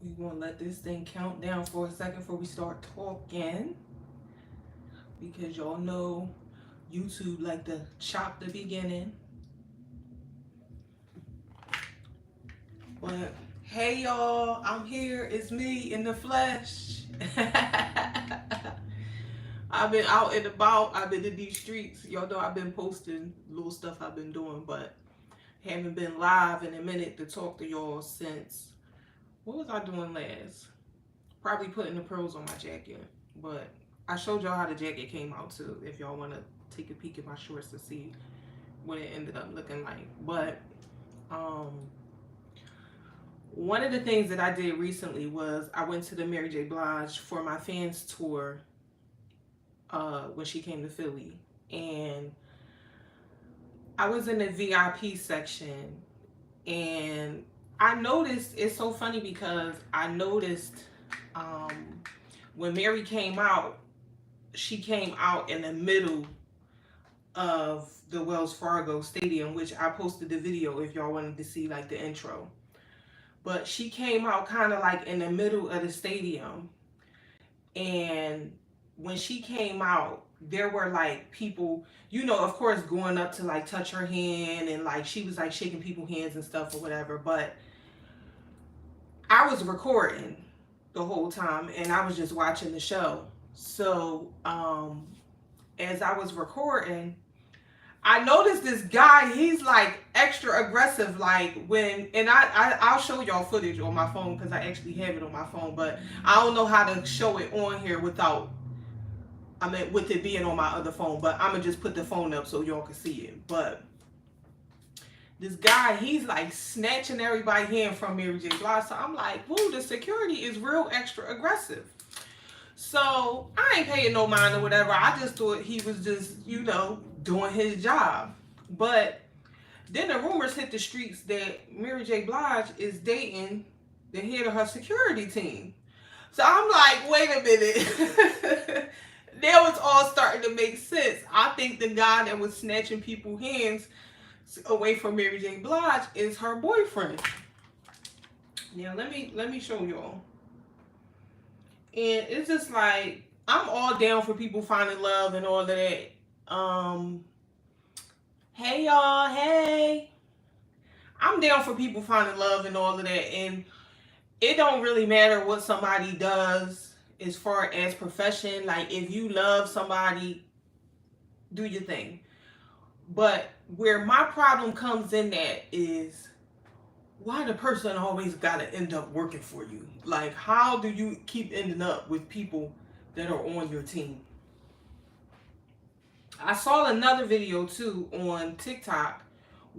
We gonna let this thing count down for a second before we start talking, because y'all know YouTube like to chop the beginning. But hey y'all, I'm here. It's me in the flesh. I've been out and about. I've been in these streets. Y'all know I've been posting little stuff I've been doing, but haven't been live in a minute to talk to y'all since. What was I doing last? Probably putting the pearls on my jacket. But I showed y'all how the jacket came out too, if y'all want to take a peek at my shorts to see what it ended up looking like. But um one of the things that I did recently was I went to the Mary J Blige for my fans tour when she came to Philly, and I was in the VIP section, and I noticed, it's so funny because I noticed um, when Mary came out, she came out in the middle of the Wells Fargo Stadium, which I posted the video if y'all wanted to see like the intro. But she came out kind of like in the middle of the stadium, and when she came out, there were like people, of course, going up to like touch her hand, and like she was like shaking people's hands and stuff or whatever. But I was recording the whole time, and I was just watching the show. So as I was recording, I noticed this guy, he's like extra aggressive, like when, and I'll show y'all footage on my phone because I actually have it on my phone, but I don't know how to show it on here without, with it being on my other phone, but I'm gonna just put the phone up so y'all can see it. But this guy, he's like snatching everybody's hand from Mary J. Blige. So I'm like, whoa, the security is real extra aggressive. So I ain't paying no mind or whatever. I just thought he was just, doing his job. But then the rumors hit the streets that Mary J. Blige is dating the head of her security team. So I'm like, wait a minute. Now it's all starting to make sense. I think the guy that was snatching people's hands away from Mary J. Blige is her boyfriend. Now let me show y'all. And it's just like, I'm all down for people finding love and all of that. Hey y'all, hey. I'm down for people finding love and all of that. And it don't really matter what somebody does as far as profession. Like, if you love somebody, do your thing. But where my problem comes in at is, why the person always gotta end up working for you? Like, how do you keep ending up with people that are on your team? I saw another video too on TikTok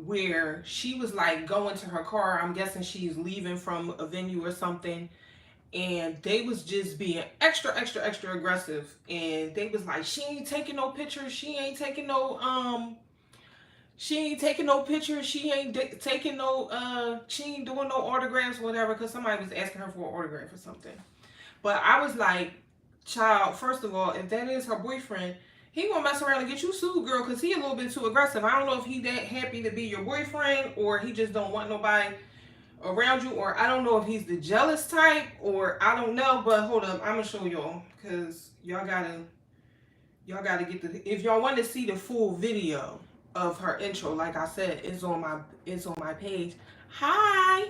where she was like going to her car. I'm guessing she's leaving from a venue or something. And they was just being extra, extra, extra aggressive. And they was like, she ain't taking no pictures. She ain't taking no pictures. She ain't taking no, she ain't doing no autographs, whatever, because somebody was asking her for an autograph or something. But I was like, child, first of all, if that is her boyfriend, he gonna mess around and get you sued, girl, because he a little bit too aggressive. I don't know if he that happy to be your boyfriend, or he just don't want nobody around you, or I don't know if he's the jealous type, or I don't know. But hold up, I'm gonna show y'all, because y'all gotta get the, if y'all want to see the full video of her intro, like I said, it's on my page. Hi,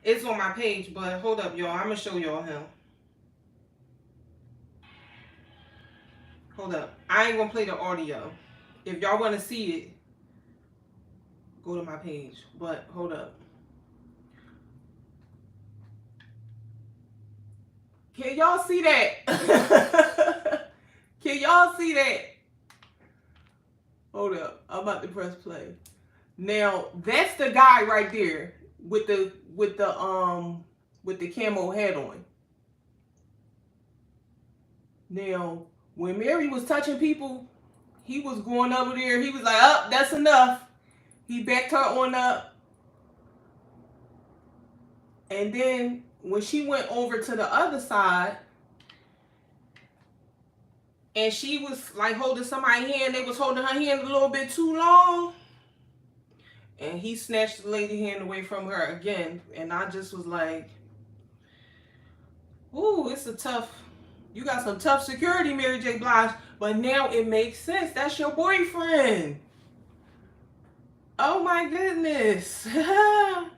it's on my page. But hold up, y'all, I'm gonna show y'all him. Hold up, I ain't gonna play the audio. If y'all want to see it, go to my page. But hold up, can y'all see that? Can y'all see that? Hold up, I'm about to press play. Now that's the guy right there with the camo hat on. Now, when Mary was touching people, he was going over there. He was like, "Up, that's enough." He backed her on up. And then when she went over to the other side, and she was like holding somebody's hand, they was holding her hand a little bit too long, and he snatched the lady hand away from her again. And I just was like, Ooh, you got some tough security, Mary J. Blige, but now it makes sense. That's your boyfriend. Oh my goodness. I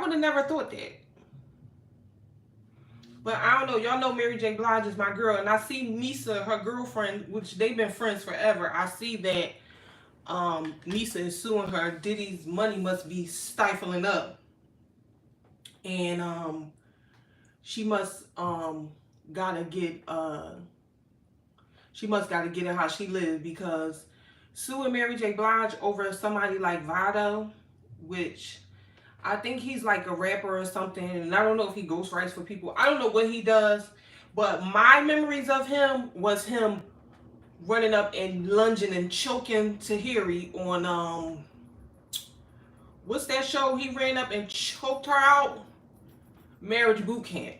would have never thought that. But I don't know. Y'all know Mary J. Blige is my girl. And I see Misa, her girlfriend, which they've been friends forever. I see that Misa is suing her. Diddy's money must be stifling up. And she must gotta get she must gotta get it how she lives, because suing Mary J. Blige over somebody like Vado, which I think he's like a rapper or something, and I don't know if he ghostwrites for people. I don't know what he does, but my memories of him was him running up and lunging and choking Tahiri on what's that show he ran up and choked her out? Marriage Boot Camp.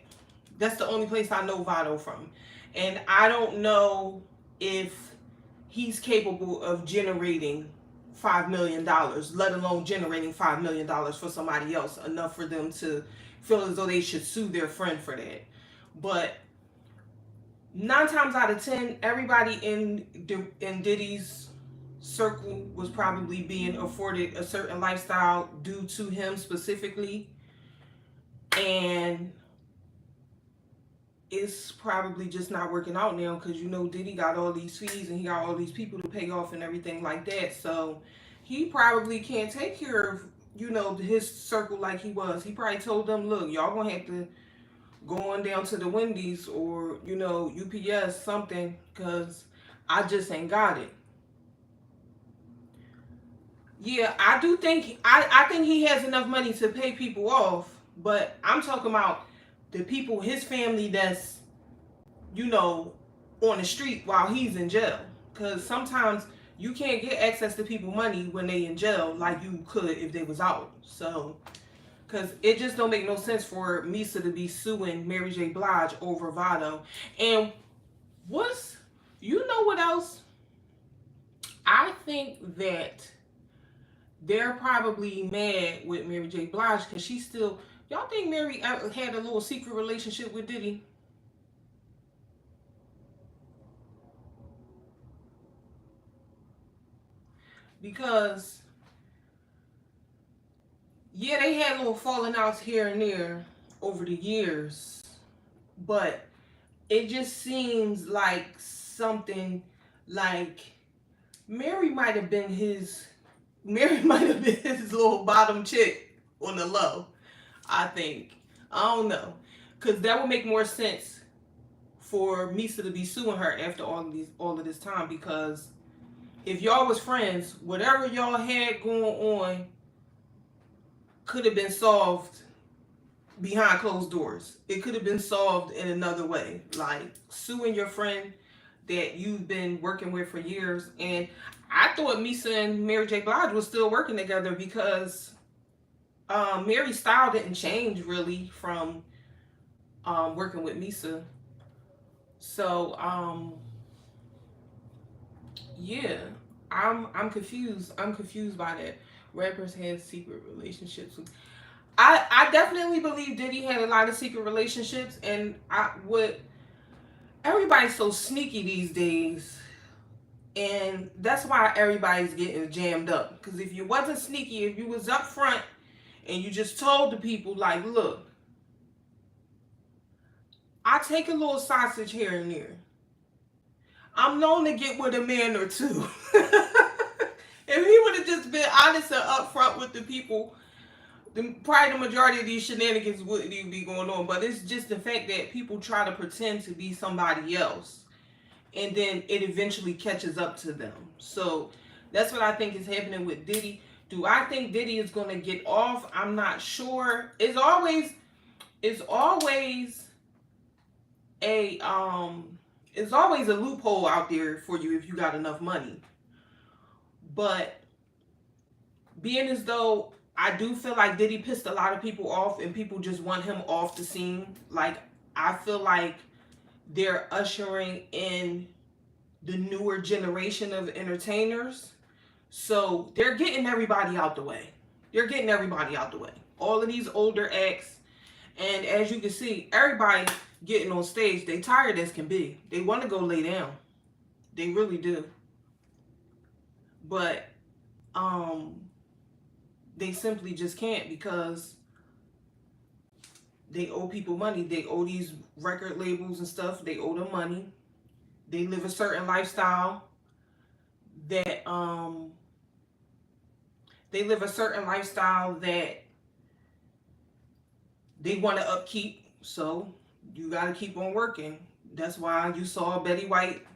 That's the only place I know Vado from. And I don't know if he's capable of generating $5 million, let alone generating $5 million for somebody else, enough for them to feel as though they should sue their friend for that. But 9 times out of 10, everybody in Diddy's circle was probably being afforded a certain lifestyle due to him specifically. And it's probably just not working out now, because you know Diddy got all these fees and he got all these people to pay off and everything like that. So he probably can't take care of, you know, his circle like he was. He probably told them, look, y'all gonna have to go on down to the Wendy's or, you know, UPS, something, because I just ain't got it. Yeah, I do think, I think he has enough money to pay people off, but I'm talking about the people, his family, that's, you know, on the street while he's in jail. Because sometimes you can't get access to people money when they in jail like you could if they was out. So, because it just don't make no sense for Misa to be suing Mary J. Blige over Vado. And you know what else? I think that they're probably mad with Mary J. Blige because she's still. Y'all think Mary had a little secret relationship with Diddy? Because, yeah, they had little falling outs here and there over the years, but it just seems like something like Mary might have been his little bottom chick on the low. I think. I don't know. Cause that would make more sense for Misa to be suing her after all of this time, because if y'all was friends, whatever y'all had going on could have been solved behind closed doors. It could have been solved in another way. Like suing your friend that you've been working with for years. And I thought Misa and Mary J. Blige was still working together, because Mary's style didn't change really from working with Misa. So yeah, I'm confused. I'm confused by that. Rappers had secret relationships. I definitely believe Diddy had a lot of secret relationships, and I would. Everybody's so sneaky these days, and that's why everybody's getting jammed up. Because if you wasn't sneaky, if you was up front and you just told the people, like, look, I take a little sausage here and there. I'm known to get with a man or two. If he would have just been honest and upfront with the people, probably the majority of these shenanigans wouldn't even be going on. But it's just the fact that people try to pretend to be somebody else, and then it eventually catches up to them. So that's what I think is happening with Diddy. Do I think Diddy is going to get off? I'm not sure. It's always a it's always a loophole out there for you if you got enough money. But being as though I do feel like Diddy pissed a lot of people off and people just want him off the scene, like I feel like they're ushering in the newer generation of entertainers. So they're getting everybody out the way. They're getting everybody out the way. All of these older acts, And as you can see, everybody getting on stage, they tired as can be. They want to go lay down. They really do. But um they simply just can't because they owe people money. They owe these record labels and stuff. They owe them money. They live a certain lifestyle that they live a certain lifestyle that they want to upkeep. So you got to keep on working. That's why you saw Betty White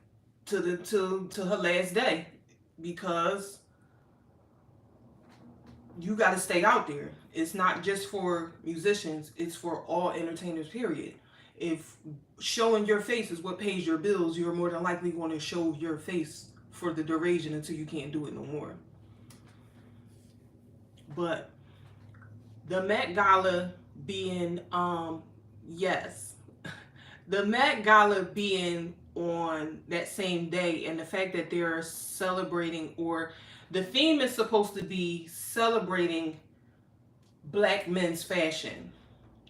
to her last day, because you got to stay out there. It's not just for musicians, it's for all entertainers, period. If showing your face is what pays your bills, you're more than likely going to show your face for the duration until you can't do it no more. But the Met Gala being yes, the Met Gala being on that same day, and the fact that they're celebrating, or the theme is supposed to be celebrating black men's fashion.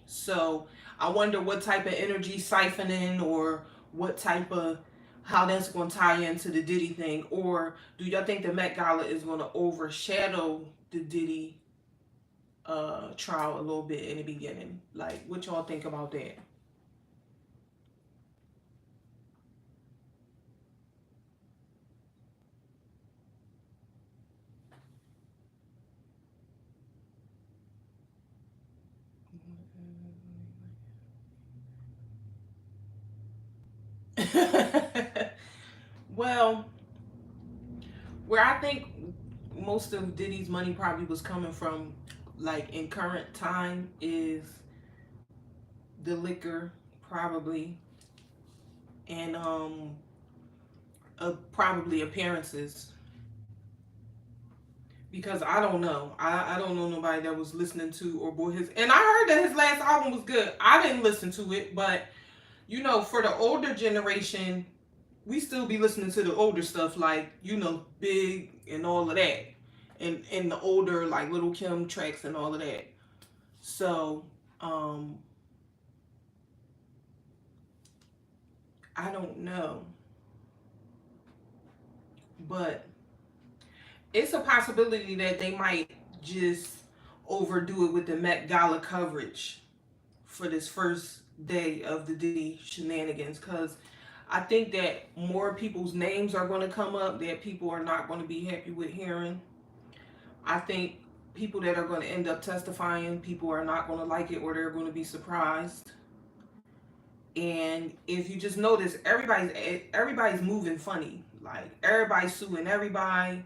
So I wonder what type of energy siphoning, or what type of, how that's going to tie into the Diddy thing. Or do y'all think the Met Gala is going to overshadow the Diddy trial a little bit in the beginning? Like, what y'all think about that? Well, where I think most of Diddy's money probably was coming from, like in current time, is the liquor, probably, and probably appearances. Because I don't know, I don't know nobody that was listening to or bought his. And I heard that his last album was good. I didn't listen to it, but for the older generation, we still be listening to the older stuff, like Big and all of that, and the older, like, Little Kim tracks and all of that. So I don't know, but it's a possibility that they might just overdo it with the Met Gala coverage for this first day of the Diddy shenanigans, because I think that more people's names are going to come up that people are not going to be happy with hearing. I think people that are going to end up testifying, people are not going to like it, or they're going to be surprised. And if you just notice, everybody's moving funny. Like, everybody's suing everybody.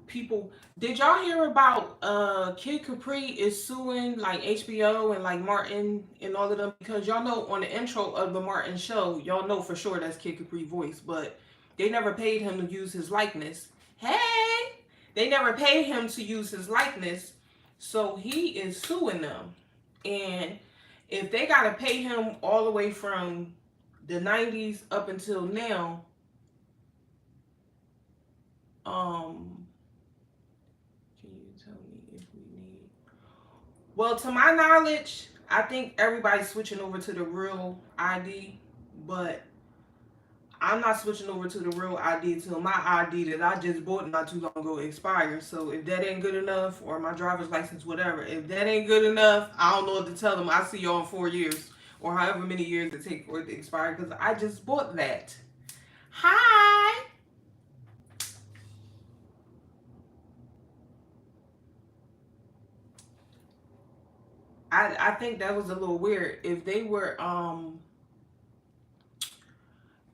People, did y'all hear about Kid Capri is suing, like, HBO and, like, Martin and all of them? Because y'all know on the intro of the Martin show, y'all know for sure that's Kid Capri voice, but they never paid him to use his likeness. Hey, they never paid him to use his likeness, so he is suing them. And if they gotta pay him all the way from the 90s up until now, can you tell me if we need? Well, to my knowledge, I think everybody's switching over to the real ID, but I'm not switching over to the real ID till my ID that I just bought not too long ago expires. So if that ain't good enough, or my driver's license, whatever, if that ain't good enough, I don't know what to tell them. I'll see y'all in 4 years, or however many years it takes for it to expire, because I just bought that. Hi! I think that was a little weird. If they were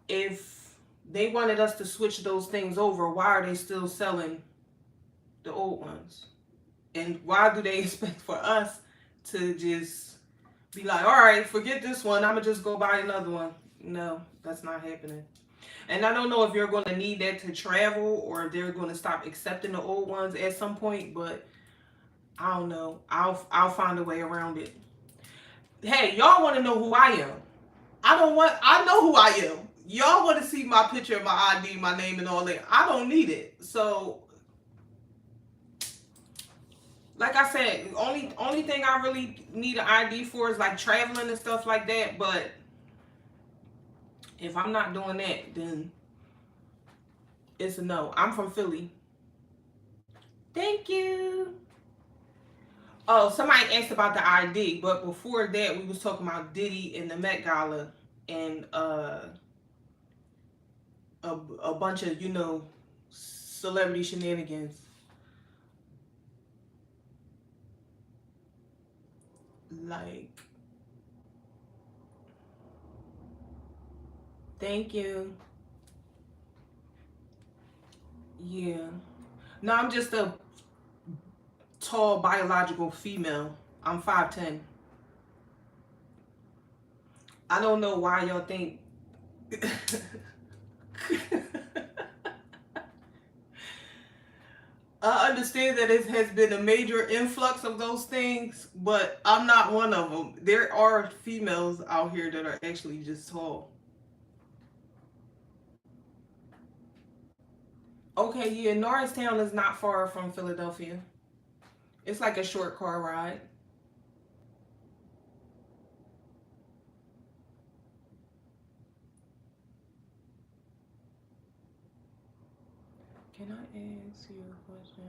if they wanted us to switch those things over, why are they still selling the old ones? And why do they expect for us to just be like, all right, forget this one, I'm gonna just go buy another one? No, that's not happening. And I don't know if you're going to need that to travel, or if they're going to stop accepting the old ones at some point, but I don't know. I'll find a way around it. Hey, y'all want to know who I am? I know who I am. Y'all want to see my picture, my ID, my name, and all that. I don't need it. So Like I said, only thing I really need an ID for is like traveling and stuff like that. But if I'm not doing that, then it's a no. I'm from Philly. Thank you. Oh, somebody asked about the ID, but before that, we was talking about Diddy and the Met Gala and a bunch of celebrity shenanigans. Like, thank you. Yeah. No, I'm just a tall biological female. I'm 5'10". I don't know why y'all think. I understand that it has been a major influx of those things, but I'm not one of them. There are females out here that are actually just tall. Okay, yeah, Norristown is not far from Philadelphia. It's like a short car ride. Can I ask you a question?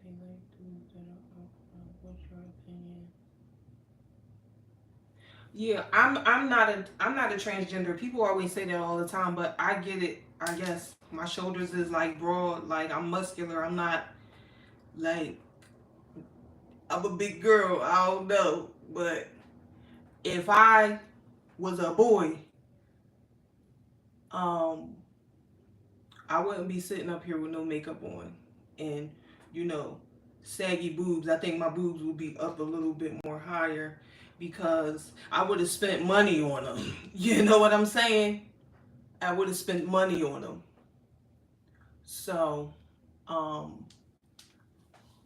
They like dudes that are what's your opinion? Yeah, I'm not a transgender. People always say that all the time, but I get it. I guess my shoulders is like broad, like I'm muscular. I'm not like I'm a big girl. I don't know, but if I was a boy, um, I wouldn't be sitting up here with no makeup on and you know saggy boobs. I think my boobs would be up a little bit more higher because I would have spent money on them. You know what I'm saying? I would have spent money on them. So, um,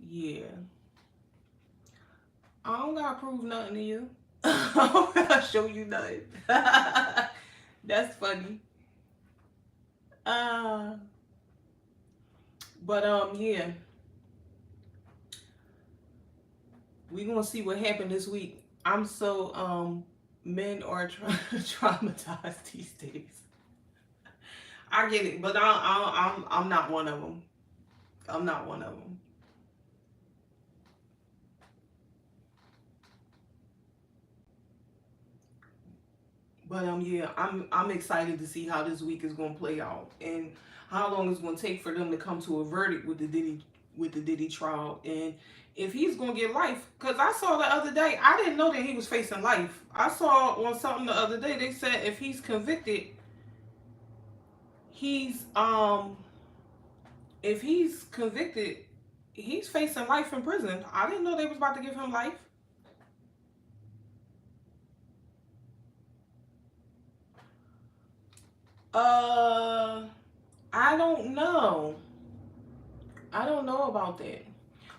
yeah, I don't gotta prove nothing to you. I don't gotta show you nothing. That's funny. Uh, but yeah, we gonna see what happened this week. I'm so men are traumatized these days. I get it, but I'm not one of them. I'm not one of them. But yeah, I'm excited to see how this week is gonna play out and how long it's gonna take for them to come to a verdict with the Diddy trial and if he's gonna get life. Cause I saw the other day, I didn't know that he was facing life. I saw on something the other day they said if he's convicted, he's if he's convicted, he's facing life in prison. I didn't know they was about to give him life. Uh, I don't know. I don't know about that.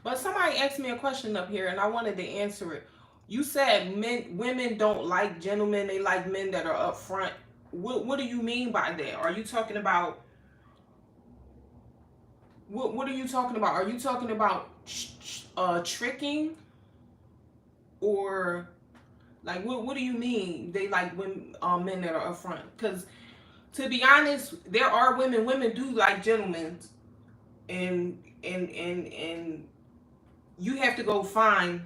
But somebody asked me a question up here and I wanted to answer it. You said women don't like gentlemen, they like men that are upfront. What do you mean by that? Are you talking about what are you talking about? Are you talking about tricking or like what do you mean they like women men that are upfront? Cuz to be honest, there are women do like gentlemen and you have to go find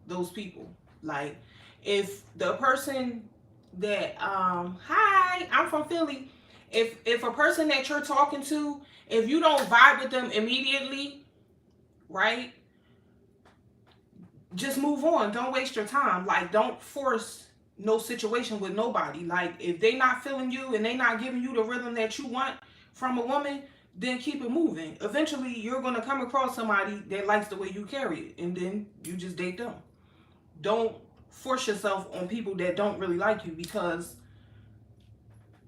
those people. Like if the person that hi, I'm from Philly. If a person that you're talking to, if you don't vibe with them immediately, right? Just move on. Don't waste your time. Like don't force no situation with nobody. Like if they not feeling you and they not giving you the rhythm that you want from a woman, then keep it moving. Eventually you're gonna come across somebody that likes the way you carry it and then you just date them. Don't force yourself on people that don't really like you because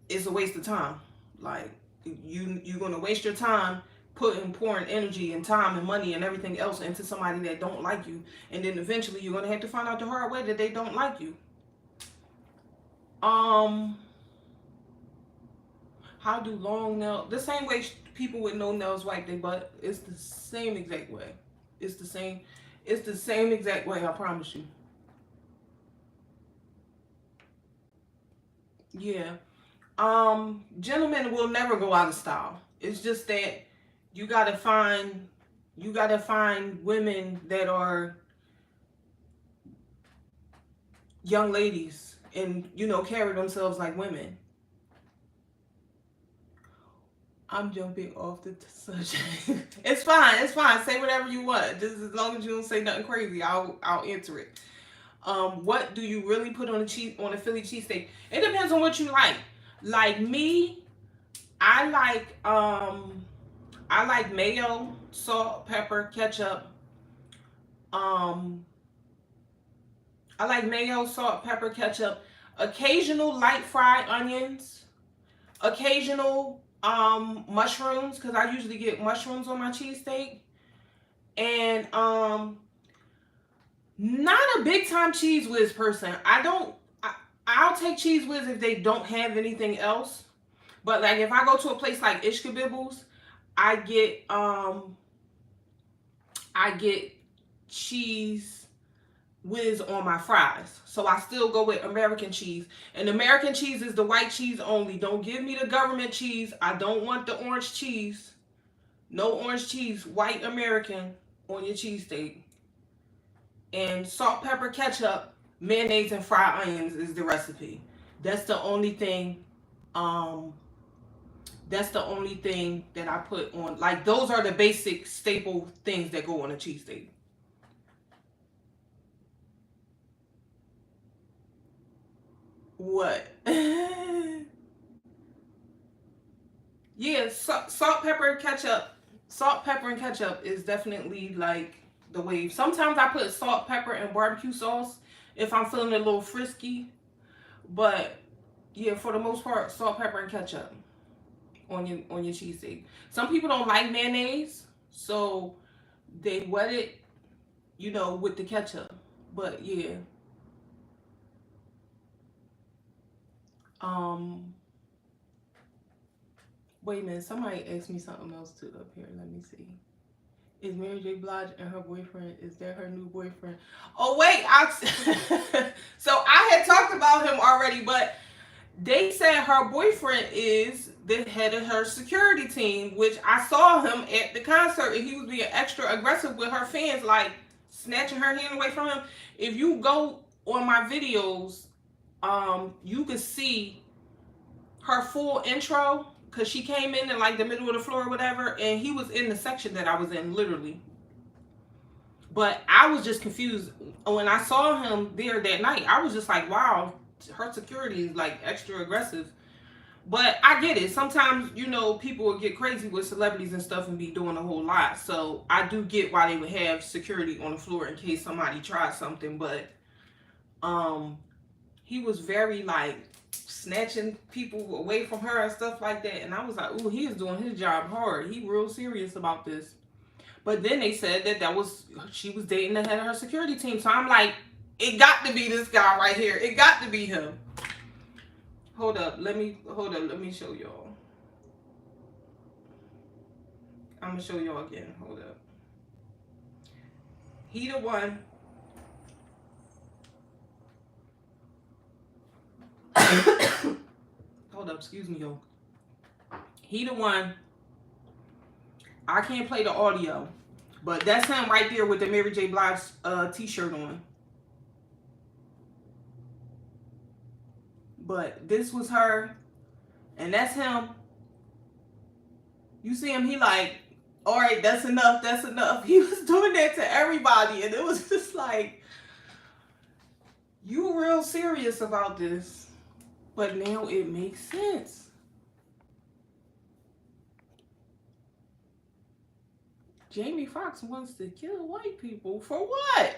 it's a waste of time. Like you're gonna waste your time pouring energy and time and money and everything else into somebody that don't like you, and then eventually you're gonna have to find out the hard way that they don't like you. Um, how do long nails? The same way people with no nails wipe their butt. It's the same exact way. It's the same. It's the same exact way. I promise you. Yeah. Gentlemen will never go out of style. It's just that you gotta find you gotta find women that are young ladies and carry themselves like women. I'm jumping off the subject. It's fine. It's fine. Say whatever you want. Just as long as you don't say nothing crazy, I'll answer it. What do you really put on a Philly cheesesteak? It depends on what you like. Like me, I like mayo, salt, pepper, ketchup. Um, I like mayo, salt, pepper, ketchup. Occasional light fried onions. Occasional mushrooms, because I usually get mushrooms on my cheesesteak. And not a big time Cheese Whiz person. I'll take Cheese Whiz if they don't have anything else. But like if I go to a place like Ishkabibbles, I get Cheese Whiz on my fries. So I still go with American cheese. And American cheese is the white cheese only. Don't give me the government cheese. I don't want the orange cheese. No orange cheese. White American on your cheesesteak. And salt, pepper, ketchup, mayonnaise, and fried onions is the recipe. That's the only thing. That's the only thing that I put on. Like those are the basic staple things that go on a cheesesteak. What? Yeah, salt, pepper, ketchup. Salt, pepper, and ketchup is definitely like the wave. Sometimes I put salt, pepper, and barbecue sauce if I'm feeling a little frisky. But yeah, for the most part, salt, pepper, and ketchup on your cheesesteak. Some people don't like mayonnaise, so they wet it, with the ketchup. But yeah. Um Wait a minute, somebody asked me something else too up here. Let me see. Is Mary J. Blige and her boyfriend, is that her new boyfriend? Oh wait, so I had talked about him already, but they said her boyfriend is the head of her security team, which I saw him at the concert and he was being extra aggressive with her fans, like snatching her hand away from him. If you go on my videos, you can see her full intro, because she came in like the middle of the floor or whatever, and he was in the section that I was in, literally. But I was just confused. When I saw him there that night, I was just like, wow, her security is like extra aggressive. But I get it. Sometimes, people will get crazy with celebrities and stuff and be doing a whole lot. So I do get why they would have security on the floor in case somebody tried something. But he was very like snatching people away from her and stuff like that. And I was like, ooh, he is doing his job hard. He real serious about this. But then they said she was dating the head of her security team. So I'm like, it got to be this guy right here. It got to be him. Hold up. Let me show y'all. I'm going to show y'all again. Hold up. He the one. Hold up, excuse me, y'all. He the one. I can't play the audio, but that's him right there with the Mary J. Blige t-shirt on. But this was her, and that's him. You see him, he like, all right, that's enough, that's enough. He was doing that to everybody, and it was just like, you real serious about this. But now it makes sense. Jamie Foxx wants to kill white people for what?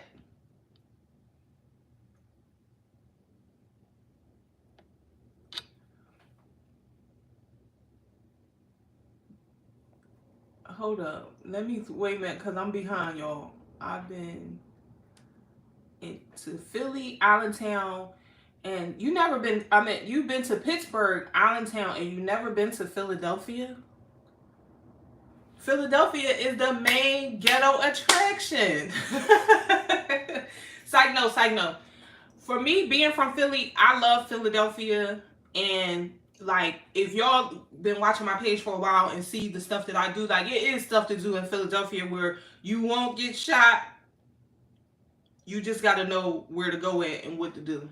Hold up. Let me wait a minute, because I'm behind, y'all. I've been into Philly, Allentown, and you've been to Pittsburgh, Allentown, and you never been to Philadelphia? Philadelphia is the main ghetto attraction. Side note, side note. For me, being from Philly, I love Philadelphia. And like, if y'all been watching my page for a while and see the stuff that I do, like, it is stuff to do in Philadelphia where you won't get shot. You just got to know where to go at and what to do.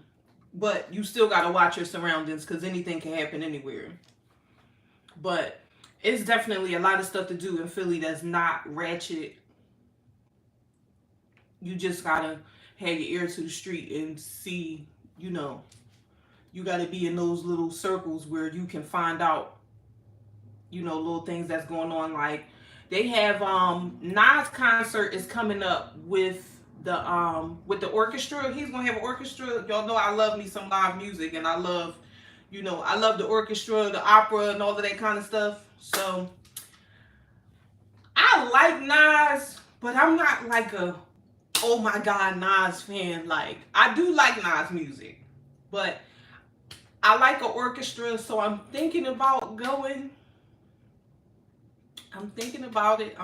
But you still got to watch your surroundings because anything can happen anywhere. But it's definitely a lot of stuff to do in Philly that's not ratchet. You just got to have your ear to the street and see, you know, you got to be in those little circles where you can find out, you know, little things that's going on. Like, they have Nas concert is coming up with the orchestra. He's gonna have an orchestra. Y'all know I love me some live music, and I love, you know, I love the orchestra, the opera, and all of that kind of stuff. So I like Nas, but I'm not like a oh my god Nas fan. Like, I do like Nas music, but I like an orchestra, so I'm thinking about going. I'm thinking about it.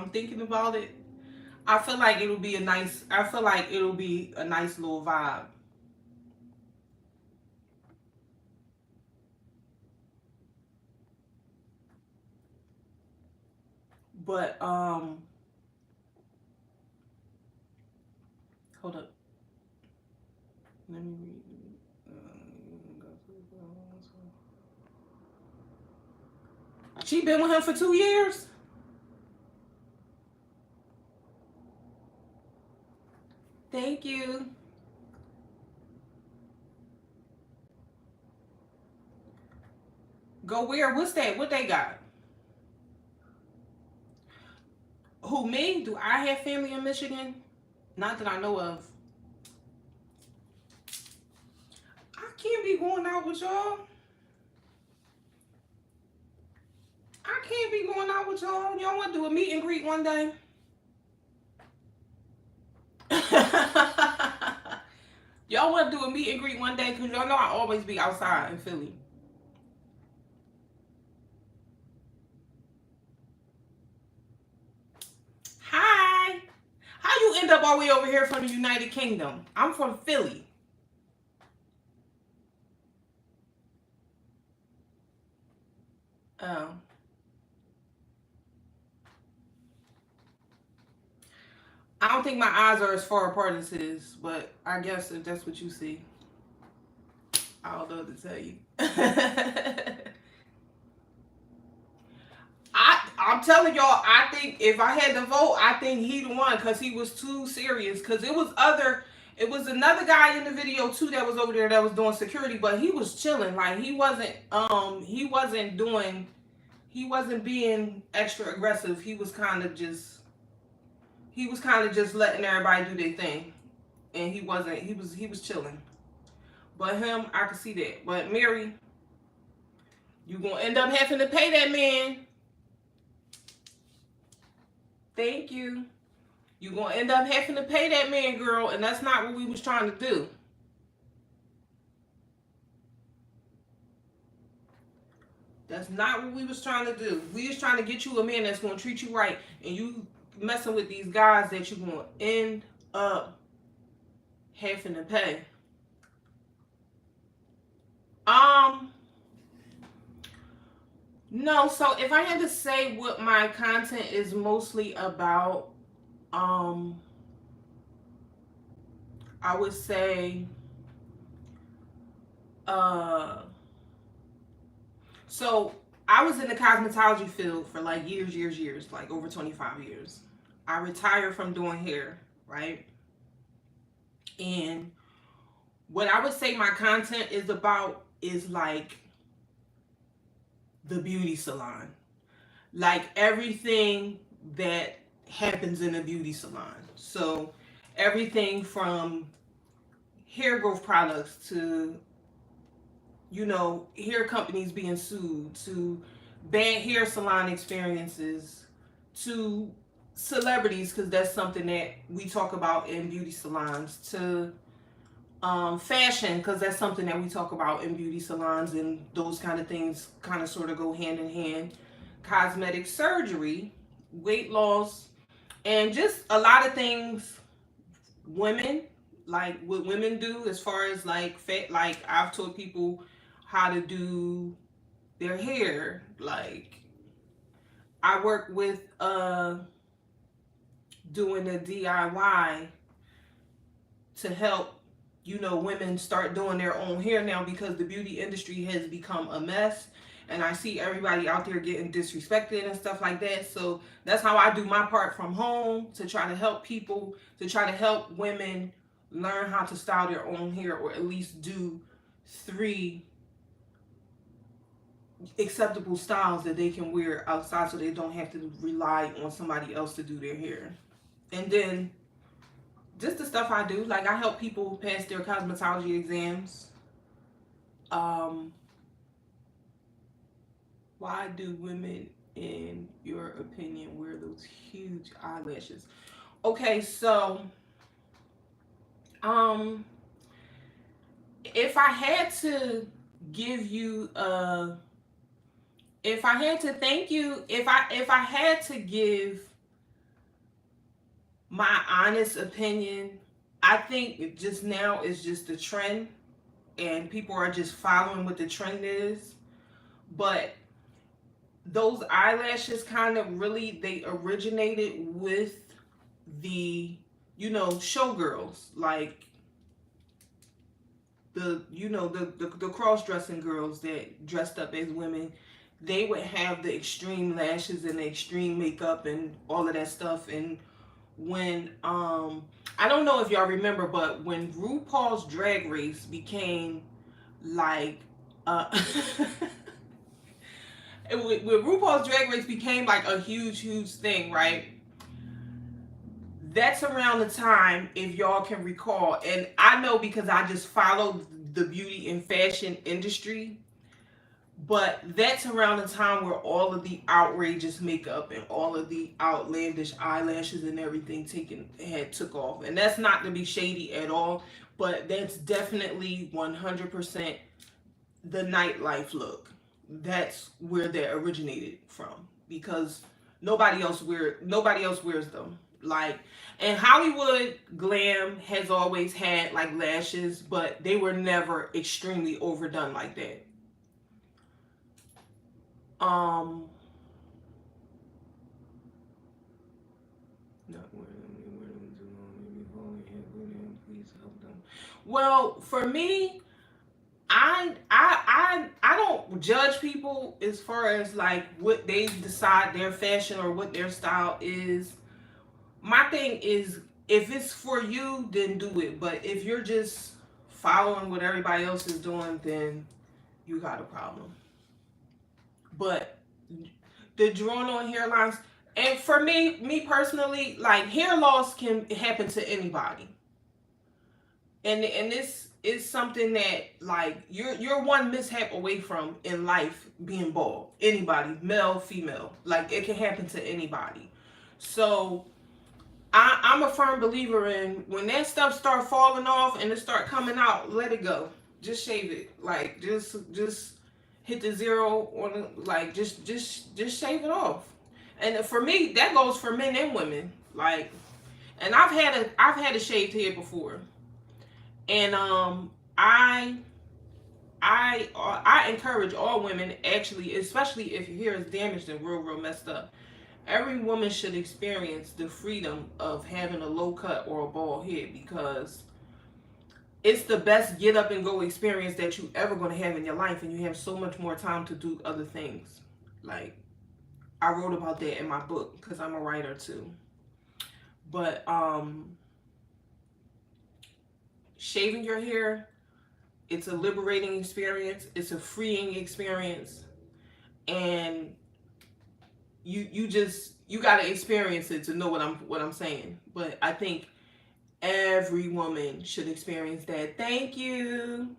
I feel like it'll be a nice little vibe. But hold up. Let me read. She been with him for 2 years? Thank you. Go where? What's that? What they got? Who, me? Do I have family in Michigan? Not that I know of. I can't be going out with y'all. I can't be going out with y'all. Y'all want to do a meet and greet one day? Y'all want to do a meet and greet one day? Because y'all know I always be outside in Philly. Hi. How you end up all the way over here from the United Kingdom? I'm from Philly. Oh. I don't think my eyes are as far apart as his, but I guess if that's what you see, I don't know what to tell you. I'm telling y'all, I think if I had to vote, I think he the one because he was too serious. Because it was another guy in the video too that was over there that was doing security, but he was chilling. Like, he wasn't being extra aggressive. He was kind of just letting everybody do their thing, and he was chilling. But him, I could see that. But Mary, you gonna end up having to pay that man. Thank you. You gonna end up having to pay that man, girl, and that's not what we was trying to do. That's not what we was trying to do. We was trying to get you a man that's gonna treat you right, and you messing with these guys that you're gonna end up having to pay. No, so if I had to say what my content is mostly about, I would say, so I was in the cosmetology field for like years, like over 25 years. I retired from doing hair, right? And what I would say my content is about is like the beauty salon. Like everything that happens in a beauty salon. So everything from hair growth products to, you know, hair companies being sued, to bad hair salon experiences, to celebrities, because that's something that we talk about in beauty salons, to fashion, because that's something that we talk about in beauty salons, and those kind of things kind of sort of go hand in hand. Cosmetic surgery, weight loss, and just a lot of things women, like what women do as far as like fat. Like I've taught people how to do their hair. Like I work with doing a DIY to help, you know, women start doing their own hair now, because the beauty industry has become a mess, and I see everybody out there getting disrespected and stuff like that. So that's how I do my part from home, to try to help people, to try to help women learn how to style their own hair, or at least do 3 acceptable styles that they can wear outside, so they don't have to rely on somebody else to do their hair. And then just the stuff I do, like I help people pass their cosmetology exams. Um, why do women, in your opinion, wear those huge eyelashes? Okay, so um, if I had to give you if I had to thank you, if I had to give my honest opinion, I think just now is just the trend, and people are just following what the trend is. But those eyelashes kind of really, they originated with the, you know, showgirls, like the, you know, the cross-dressing girls that dressed up as women. They would have the extreme lashes and the extreme makeup and all of that stuff. And when I don't know if y'all remember, but when RuPaul's Drag Race became like when RuPaul's Drag Race became like a huge thing, right? That's around the time, if y'all can recall, and I know because I just followed the beauty and fashion industry, but that's around the time where all of the outrageous makeup and all of the outlandish eyelashes and everything took off. And that's not to be shady at all, but that's definitely 100% the nightlife look. That's where that originated from, because nobody else wears them. Like, and Hollywood glam has always had like lashes, but they were never extremely overdone like that. Um, not wearing too long, maybe falling in, please help them. Well, for me, I don't judge people as far as like what they decide their fashion or what their style is. My thing is, if it's for you, then do it. But if you're just following what everybody else is doing, then you got a problem. But the drawn on hairlines, and for me personally, like hair loss can happen to anybody, and this is something that, like, you're one mishap away from in life being bald. Anybody, male, female, like it can happen to anybody. So I'm a firm believer in, when that stuff start falling off and it start coming out, let it go. Just shave it. Like just hit the zero on, like, just shave it off. And for me, that goes for men and women. Like, and I've had a shaved head before, and I encourage all women, actually, especially if your hair is damaged and real messed up. Every woman should experience the freedom of having a low cut or a bald head, because it's the best get up and go experience that you ever going to have in your life, and you have so much more time to do other things. Like, I wrote about that in my book because I'm a writer too. But shaving your hair, it's a liberating experience. It's a freeing experience, and you got to experience it to know what I'm saying. But I think every woman should experience that. Thank you.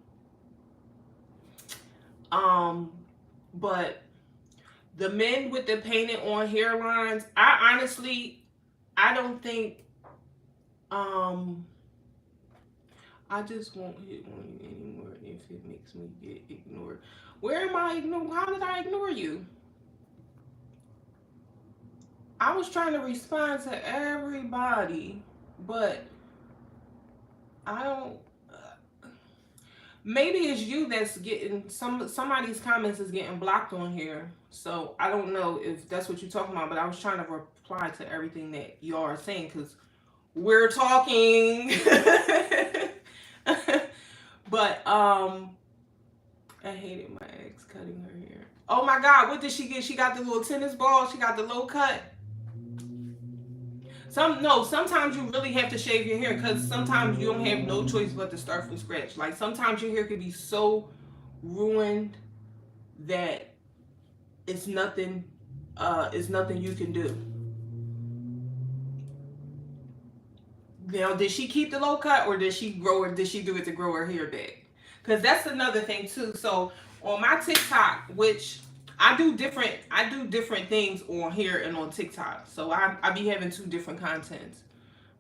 But the men with the painted on hairlines, I honestly, I don't think, I just won't hit on you anymore if it makes me get ignored. Where am I ignored? How did I ignore you? I was trying to respond to everybody, but I don't. Maybe it's you that's getting somebody's comments is getting blocked on here. So I don't know if that's what you're talking about. But I was trying to reply to everything that y'all are saying because we're talking. But I hated my ex cutting her hair. Oh my God, what did she get? She got the little tennis ball. She got the low cut. Sometimes you really have to shave your hair because sometimes you don't have no choice but to start from scratch. Like sometimes your hair could be so ruined that it's nothing you can do. Now, did she keep the low cut or did she grow or did she do it to grow her hair back? Because that's another thing too. So on my TikTok, which I do different things on here and on TikTok. So I be having two different contents.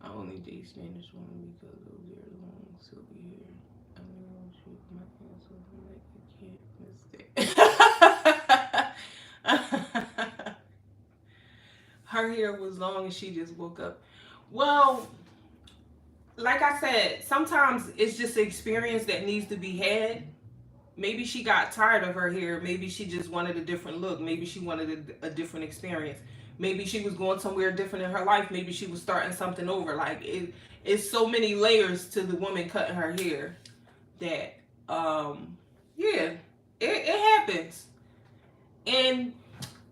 I only date Spanish women because of their long silky hair. I mean, shoot my pants open like you can't mistake. Her hair was long and she just woke up. Well, like I said, sometimes it's just an experience that needs to be had. Maybe she got tired of her hair. Maybe she just wanted a different look. Maybe she wanted a different experience. Maybe she was going somewhere different in her life. Maybe she was starting something over. Like it's so many layers to the woman cutting her hair that yeah, it happens. And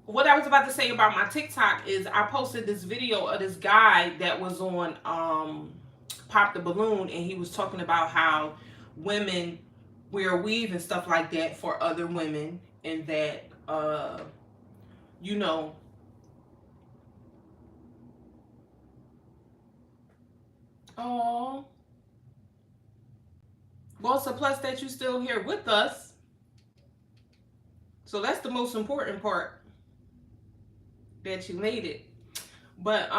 what I was about to say about my TikTok is I posted this video of this guy that was on Pop the Balloon, and he was talking about how women wear weave and stuff like that for other women, and that you know, oh, well, it's a plus that you still here with us, so that's the most important part, that you made it. But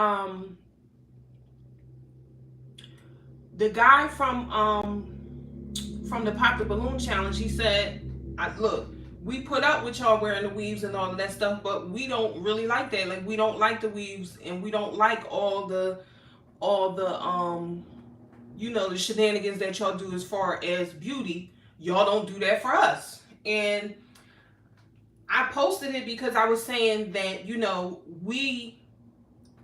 the guy from the Pop the Balloon challenge, he said, look, we put up with y'all wearing the weaves and all of that stuff, but we don't really like that. Like, we don't like the weaves, and we don't like all the you know, the shenanigans that y'all do as far as beauty. Y'all don't do that for us. And I posted it because I was saying that, you know, we,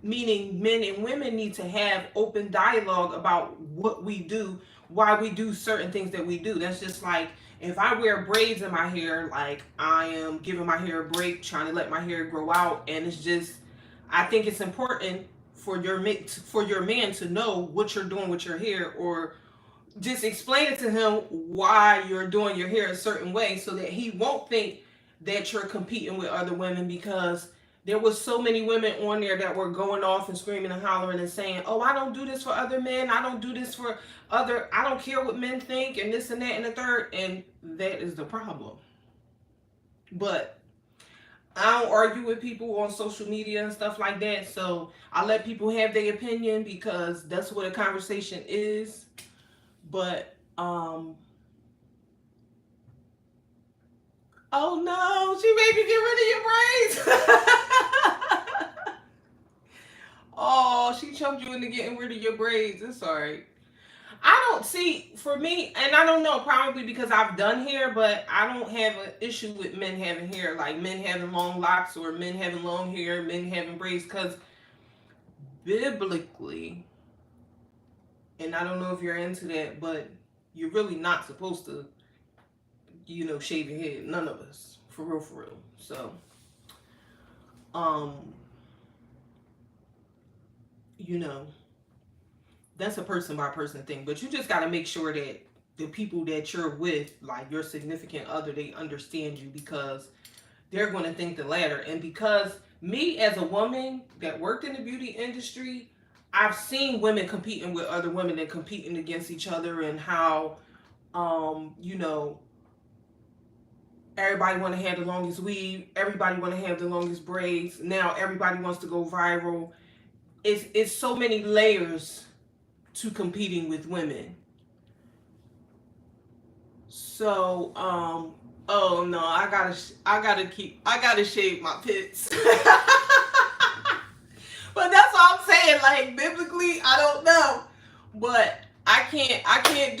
meaning men and women, need to have open dialogue about what we do, why we do certain things that we do. That's just like, if I wear braids in my hair, like I am giving my hair a break, trying to let my hair grow out, and it's just, I think it's important for your man to know what you're doing with your hair, or just explain it to him why you're doing your hair a certain way, so that he won't think that you're competing with other women. Because there was so many women on there that were going off and screaming and hollering and saying, oh, I don't do this for other men, I don't do this for other, I don't care what men think, and this and that and the third. And that is the problem. But I don't argue with people on social media and stuff like that, so I let people have their opinion because that's what a conversation is. But oh no, she made me get rid of your braids. Oh, she choked you into getting rid of your braids. It's alright. I don't see, for me, and I don't know, probably because I've done hair, but I don't have an issue with men having hair, like men having long locks or men having long hair, men having braids, because biblically, and I don't know if you're into that, but you're really not supposed to, you know, shave your head. None of us, for real, for real. So, um, you know, that's a person by person thing. But you just got to make sure that the people that you're with, like your significant other, they understand you, because they're going to think the latter. And because me as a woman that worked in the beauty industry, I've seen women competing with other women and competing against each other, and how, you know, everybody want to have the longest weave, everybody want to have the longest braids. Now everybody wants to go viral. It's so many layers to competing with women. So, oh no, I gotta shave my pits. saying, like biblically, I don't know, but I can't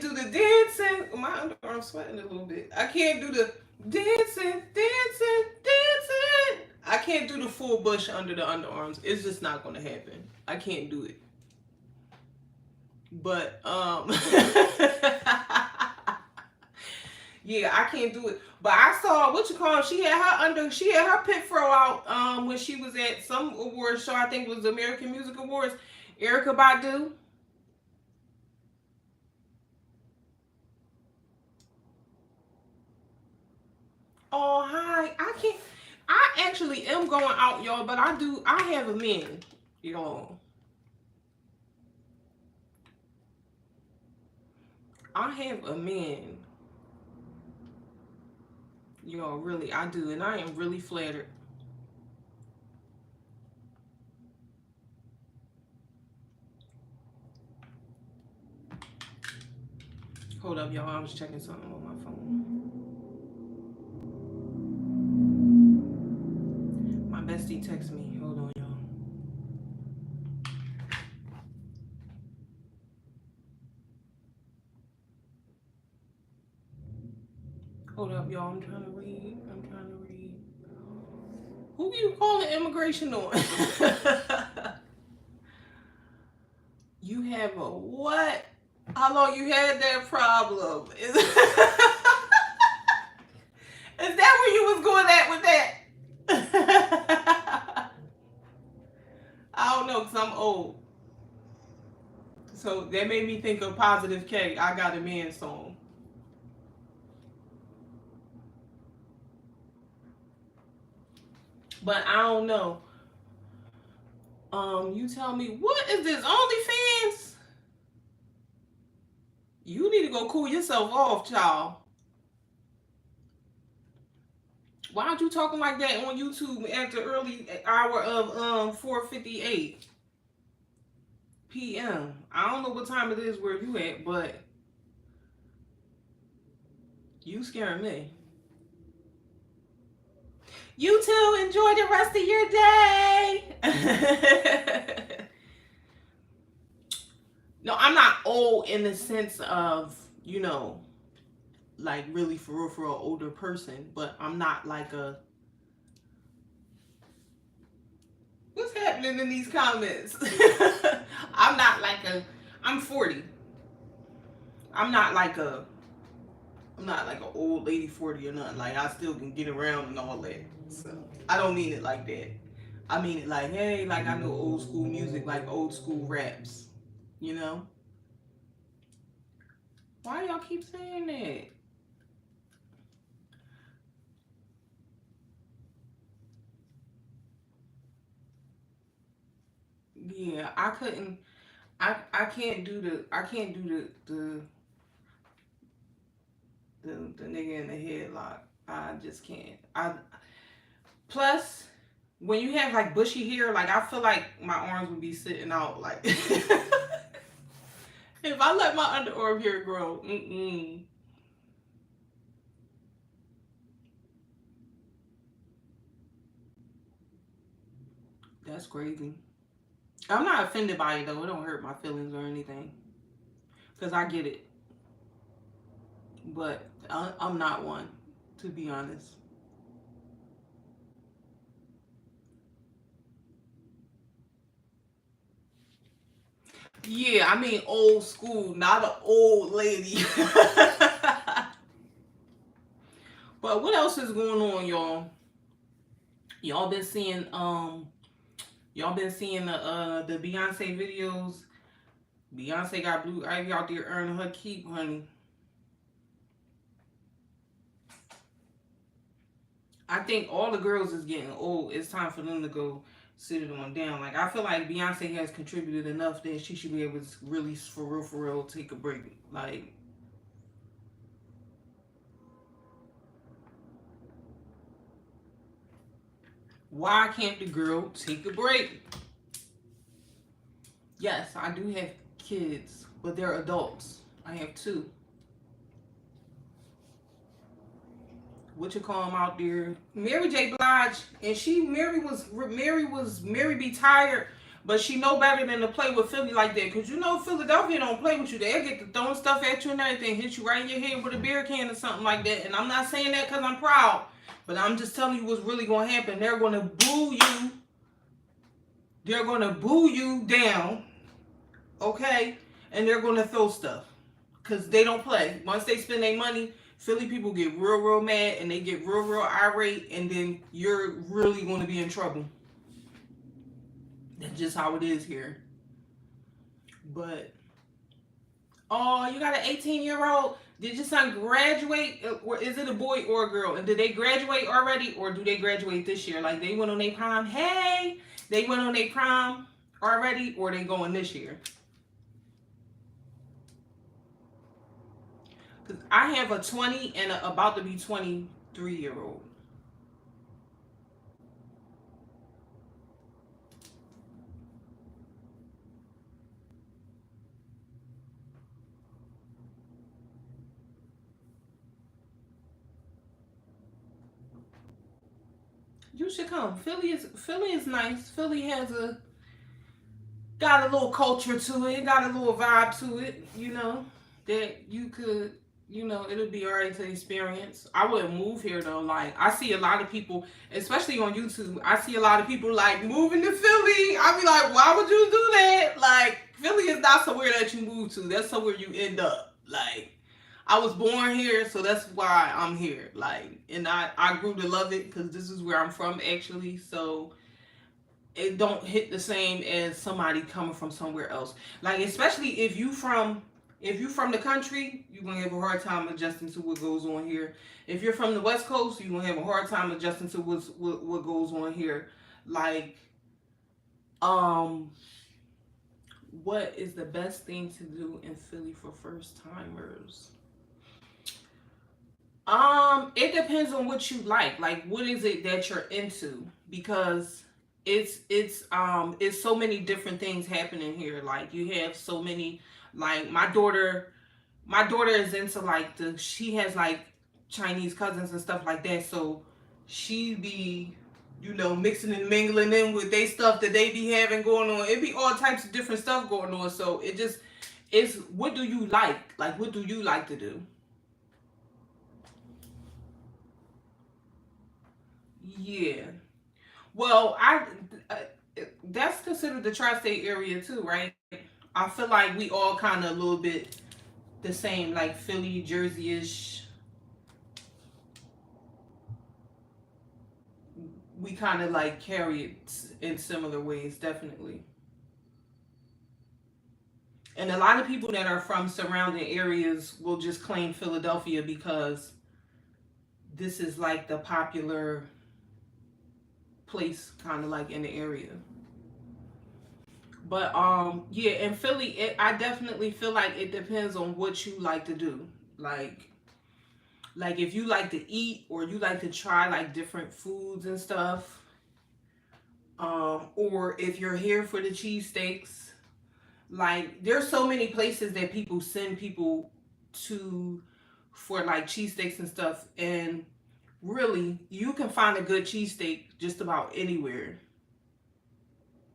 do the dancing. My underarm's sweating a little bit. I can't do the dancing. I can't do the full bush under the underarms. It's just not gonna happen. I can't do it. But yeah, I can't do it. But I saw what you call it, she had her pit fro out when she was at some award show. I think it was the American Music Awards. Erykah Badu. Oh hi. I actually am going out, y'all, but I have a man, y'all. I have a man. Y'all, really, I do, and I am really flattered. Hold up, y'all. I was checking something on my phone. My bestie texted me. Hold on, y'all. Hold up, y'all. I'm trying to read. Who you calling immigration on? You have a what? How long you had that problem? Is that where you was going at with that? I don't know, because I'm old. So that made me think of Positive K. I Got a Man song. But I don't know. You tell me, what is this, OnlyFans? You need to go cool yourself off, child. Why aren't you talking like that on YouTube at the early hour of 4:58 p.m.? I don't know what time it is where you at, but you scaring me. You too. Enjoy the rest of your day. No, I'm not old in the sense of, like really for real older person, but I'm not like a. What's happening in these comments? I'm not like a. I'm 40. I'm not like an old lady 40 or nothing. Like I still can get around and all that. So I don't mean it like that. I mean it like, hey, like I know old school music, like old school raps. You know? Why y'all keep saying that? Yeah, I couldn't. I can't do the nigga in the headlock. I just can't. I plus when you have like bushy hair, like I feel like my arms would be sitting out. Like if I let my underarm hair grow, that's crazy. I'm not offended by it though. It don't hurt my feelings or anything, cause I get it. But I'm not one, to be honest. Yeah, I mean old school, not an old lady. But what else is going on, y'all? Y'all been seeing the Beyonce videos. Beyonce got Blue Ivy out there earning her keep, honey. I think all the girls is getting old. It's time for them to go sit it on down. Like I feel like Beyonce has contributed enough that she should be able to really for real take a break. Like why can't the girl take a break? Yes, I do have kids, but they're adults. I have two. What you call them out there? Mary J Blige, and Mary be tired, But she know better than to play with Philly like that. Because you know Philadelphia don't play with you. They'll get to throwing stuff at you and everything. Hit you right in your head with a beer can or something like that. And I'm not saying that because I'm proud. But I'm just telling you what's really going to happen. They're going to boo you. They're going to boo you down. Okay? And they're going to throw stuff. Because they don't play. Once they spend their money, Philly people get real, real mad. And they get real, real irate. And then you're really going to be in trouble. That's just how it is here. But, oh, you got an 18-year-old. Did your son graduate? Or is it a boy or a girl? And did they graduate already? Or do they graduate this year? Like, they went on their prom. Hey, they went on their prom already? Or they going this year? Because I have a 20 and a about to be 23-year-old. You should come. Philly is nice. Philly has a got a little culture to it, got a little vibe to it, that you could, it'll be all right to experience. I wouldn't move here though. Like, I see a lot of people, especially on YouTube, I see a lot of people like moving to Philly. I be like, why would you do that? Like, Philly is not somewhere that you move to. That's somewhere you end up. Like, I was born here, so that's why I'm here. Like, and I grew to love it because this is where I'm from actually. So it don't hit the same as somebody coming from somewhere else. Like, especially if you from the country, you're gonna have a hard time adjusting to what goes on here. If you're from the West Coast, you're gonna have a hard time adjusting to what goes on here. Like, what is the best thing to do in Philly for first timers? It depends on what you like. Like, what is it that you're into? Because it's so many different things happening here. Like, you have so many, like, my daughter is into like she has like Chinese cousins and stuff like that. So she be, mixing and mingling in with they stuff that they be having going on. It be all types of different stuff going on. So it's what do you like? Like, what do you like to do? Yeah. Well, uh, that's considered the tri-state area too, right? I feel like we all kind of a little bit the same, like Philly, Jersey-ish. We kind of like carry it in similar ways, definitely. And a lot of people that are from surrounding areas will just claim Philadelphia because this is like the popular place, kind of like in the area. But yeah, in Philly, I definitely feel like it depends on what you like to do. Like if you like to eat or you like to try like different foods and stuff, or if you're here for the cheesesteaks, like there's so many places that people send people to for like cheesesteaks and stuff, and really you can find a good cheesesteak just about anywhere,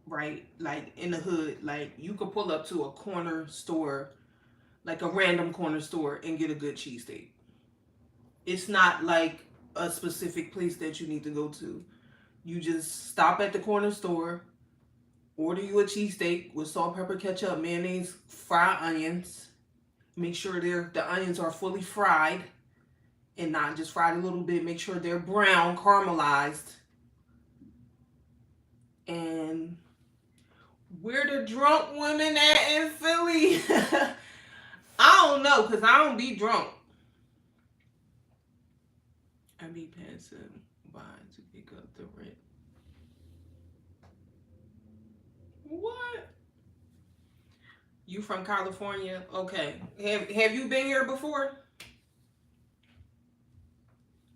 right? Like in the hood, like you could pull up to a corner store, like a random corner store, and get a good cheesesteak. It's not like a specific place that you need to go to. You just stop at the corner store, order you a cheesesteak with salt, pepper, ketchup, mayonnaise, fried onions. Make sure the onions are fully fried and not just fried a little bit. Make sure they're brown, caramelized. And where the drunk women at in Philly? I don't know, because I don't be drunk. I be passing by to pick up the rent. What? You from California? Okay. Have you been here before?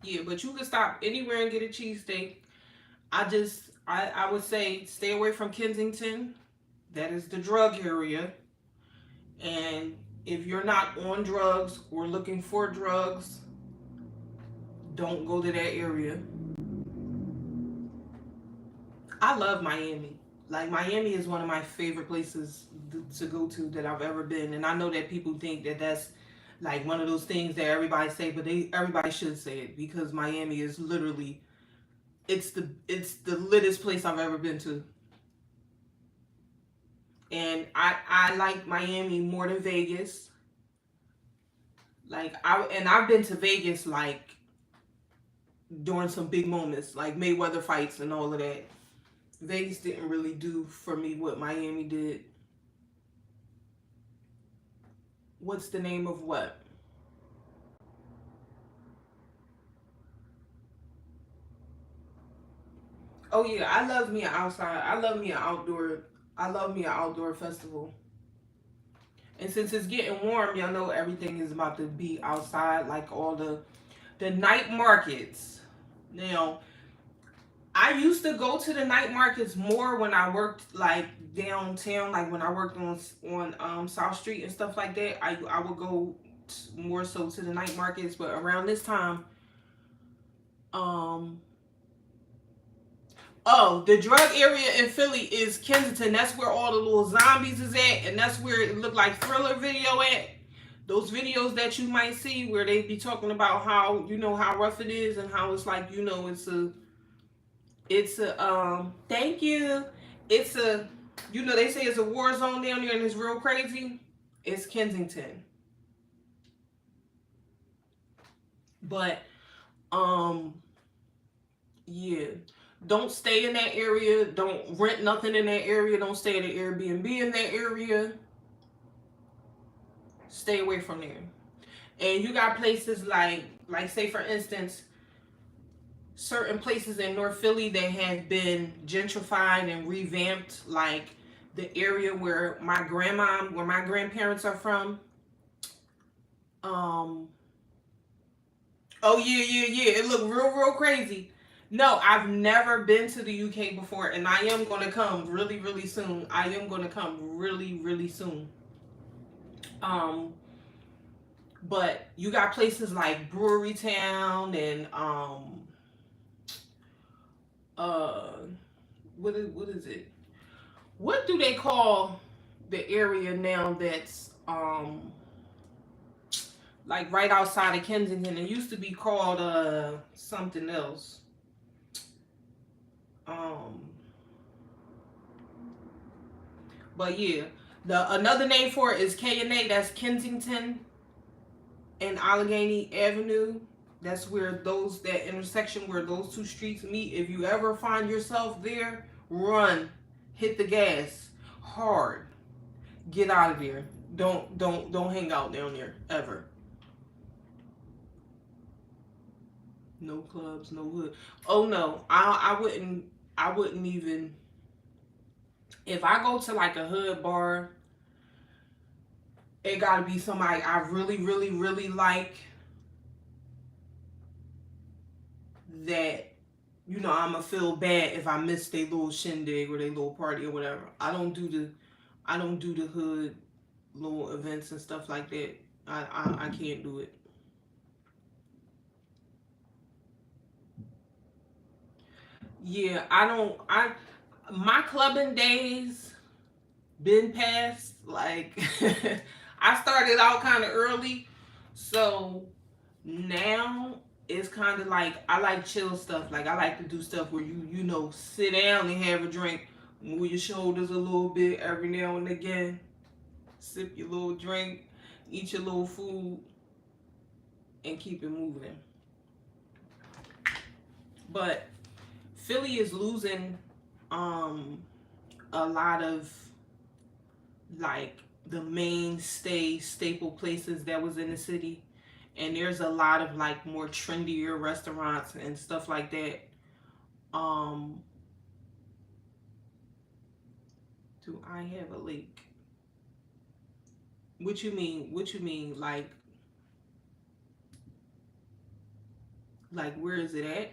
Yeah, but you can stop anywhere and get a cheesesteak. I would say stay away from Kensington. That is the drug area. And if you're not on drugs or looking for drugs, don't go to that area. I love Miami. Like Miami is one of my favorite places to go to that I've ever been, and I know that people think that that's like one of those things that everybody say, but everybody should say it because Miami is literally it's the littest place I've ever been to, and I like Miami more than Vegas. Like I've been to Vegas like during some big moments like Mayweather fights and all of that. Vegas didn't really do for me what Miami did. What's the name of what? Oh yeah, I love me an outside. I love me an outdoor. I love me an outdoor festival. And since it's getting warm, y'all know everything is about to be outside, like all the night markets. Now, I used to go to the night markets more when I worked like downtown, like when I worked on South Street and stuff like that. I would go more so to the night markets, but around this time, um, oh, the drug area in Philly is Kensington. That's where all the little zombies is at, and that's where it looked like Thriller video at. Those videos that you might see where they be talking about how how rough it is and how it's like it's a thank you. It's a they say it's a war zone down there and it's real crazy. It's Kensington. But um yeah. Don't stay in that area. Don't rent nothing in that area. Don't stay at an Airbnb in that area. Stay away from there. And you got places like say for instance, certain places in North Philly that have been gentrified and revamped, like the area where where my grandparents are from. Um, oh yeah. It looked real crazy. No, I've never been to the UK before, and I am gonna come really soon. I am gonna come really soon. Um, but you got places like Brewery Town and uh what is it? What do they call the area now that's like right outside of Kensington? It used to be called something else. Um but yeah. The another name for it is K&A, that's Kensington and Allegheny Avenue. That's where that intersection where those two streets meet. If you ever find yourself there, run, hit the gas hard, get out of there. Don't hang out down there ever. No clubs, no hood. Oh no, I wouldn't even. If I go to like a hood bar, it gotta be somebody I really like, that I'ma feel bad if I miss their little shindig or their little party or whatever. I don't do the hood little events and stuff like that. I can't do it. Yeah, I don't. My clubbing days been past. Like I started out kind of early, so now it's kind of like I like chill stuff. Like I like to do stuff where you sit down and have a drink, move your shoulders a little bit every now and again, sip your little drink, eat your little food, and keep it moving. But Philly is losing um a lot of like the mainstay staple places that was in the city, and there's a lot of like more trendier restaurants and stuff like that. um do I have a lake? What you mean like where is it at?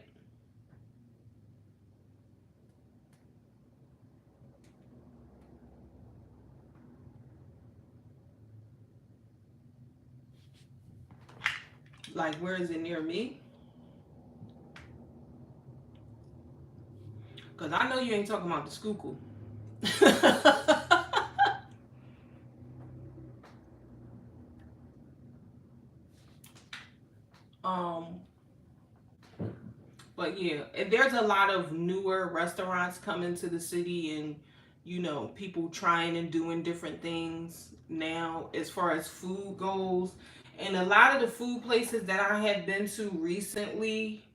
Like where is it near me? Because I know you ain't talking about the Schuylkill. um, but yeah, and there's a lot of newer restaurants coming to the city, and people trying and doing different things now as far as food goes. And a lot of the food places that I have been to recently,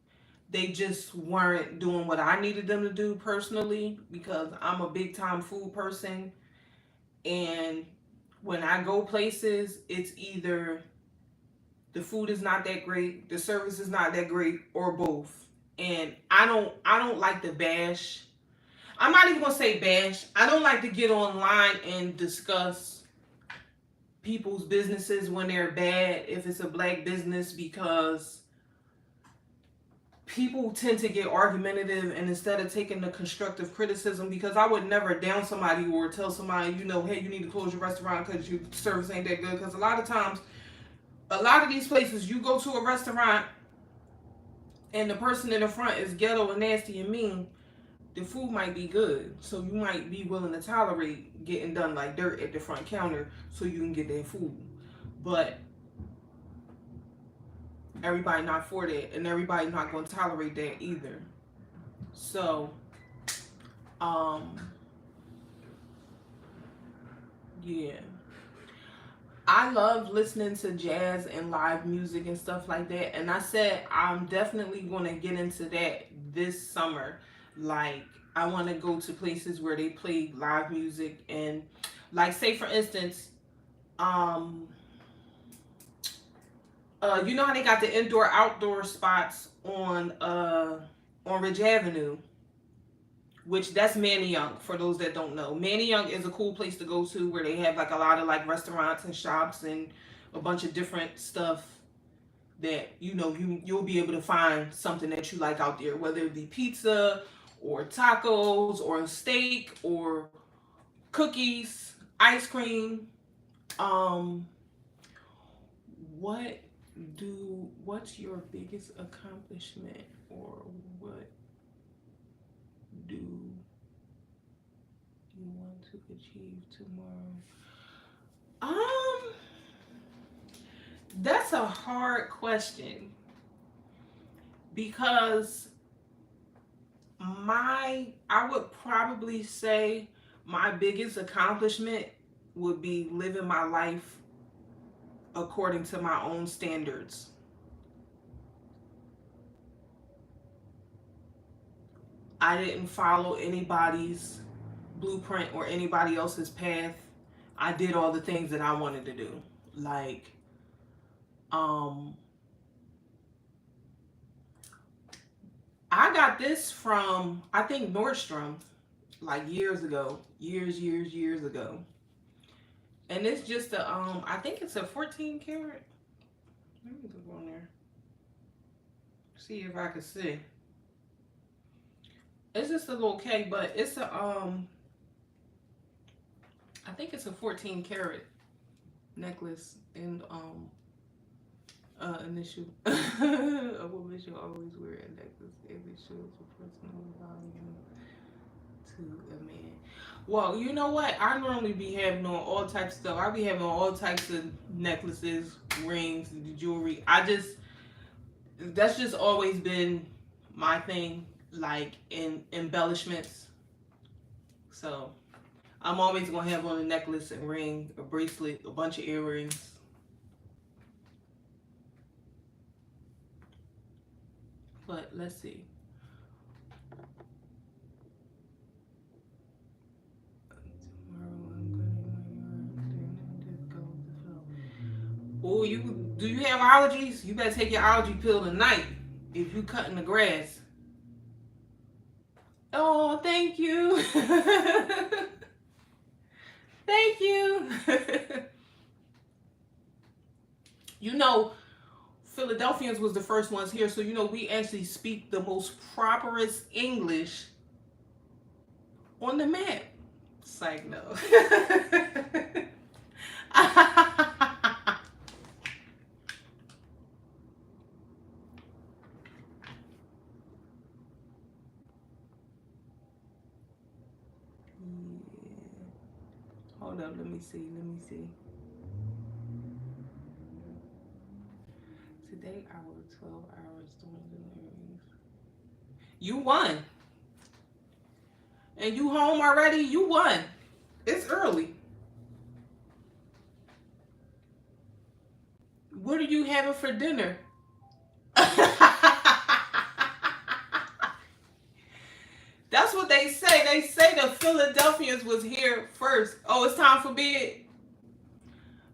they just weren't doing what I needed them to do personally, because I'm a big time food person. And when I go places, it's either the food is not that great, the service is not that great, or both. And I don't like to bash. I'm not even gonna say bash. I don't like to get online and discuss people's businesses when they're bad if it's a black business, because people tend to get argumentative, and instead of taking the constructive criticism, because I would never down somebody or tell somebody, hey, you need to close your restaurant because your service ain't that good. Because a lot of times, a lot of these places, you go to a restaurant and the person in the front is ghetto and nasty and mean, the food might be good. So you might be willing to tolerate getting done like dirt at the front counter so you can get that food. But everybody not for that, and everybody not going to tolerate that either. So, um, yeah. I love listening to jazz and live music and stuff like that. And I said I'm definitely going to get into that this summer. Like, I want to go to places where they play live music, and like, say for instance, um you know how they got the indoor outdoor spots on Ridge Avenue, which that's Manayunk. For those that don't know, Manayunk is a cool place to go to, where they have like a lot of like restaurants and shops and a bunch of different stuff that you'll be able to find something that you like out there, whether it be pizza or tacos or steak or cookies, ice cream. Um, what what's your biggest accomplishment, or what do you want to achieve tomorrow? Um, that's a hard question, because I would probably say my biggest accomplishment would be living my life according to my own standards. I didn't follow anybody's blueprint or anybody else's path. I did all the things that I wanted to do. Like, um, I got this from, I think, Nordstrom, like years ago, years ago. And it's just I think it's a 14 karat. Let me go on there, see if I can see. It's just a little K, but it's I think it's a 14 karat necklace, and initial a woman should always wear a necklace if it shows a personal value to a man. Well, you know what? I normally be having on all types of stuff. I be having all types of necklaces, rings, jewelry. That's just always been my thing, like in embellishments. So I'm always gonna have on a necklace and ring, a bracelet, a bunch of earrings. But let's see. Oh, you have allergies? You better take your allergy pill tonight if you cutting the grass. Oh, thank you. Thank you. you know, Philadelphians was the first ones here, so we actually speak the most properest English on the map. Psych, no. Hold up, let me see. Let me see. Today I worked 12 hours doing deliveries. You won. And you home already? You won. It's early. What are you having for dinner? That's what they say. They say the Philadelphians was here first. Oh, it's time for bed.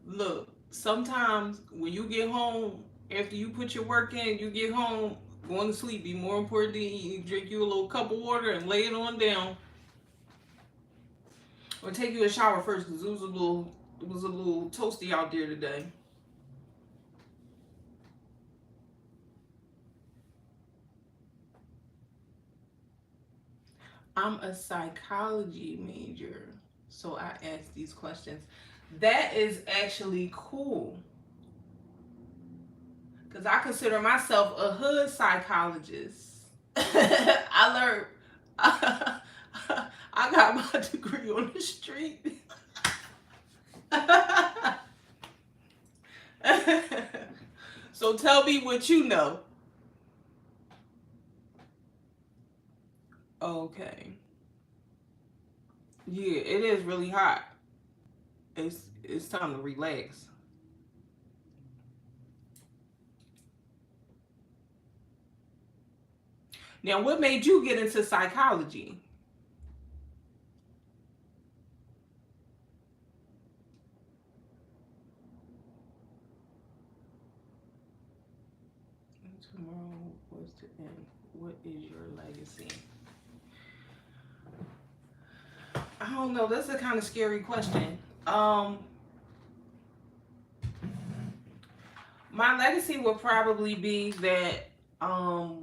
Look, sometimes when you get home, after you put your work in, you get home, going to sleep be more important than you drink you a little cup of water and lay it on down. Or take you a shower first because it was a little toasty out there today. I'm a psychology major, so I ask these questions. That is actually cool because I consider myself a hood psychologist. I learned, I got my degree on the street. So tell me what you know. Okay. Yeah, it is really hot. It's time to relax. Now, what made you get into psychology? Tomorrow was to end. What is your legacy? I don't know. That's a kind of scary question. My legacy would probably be that I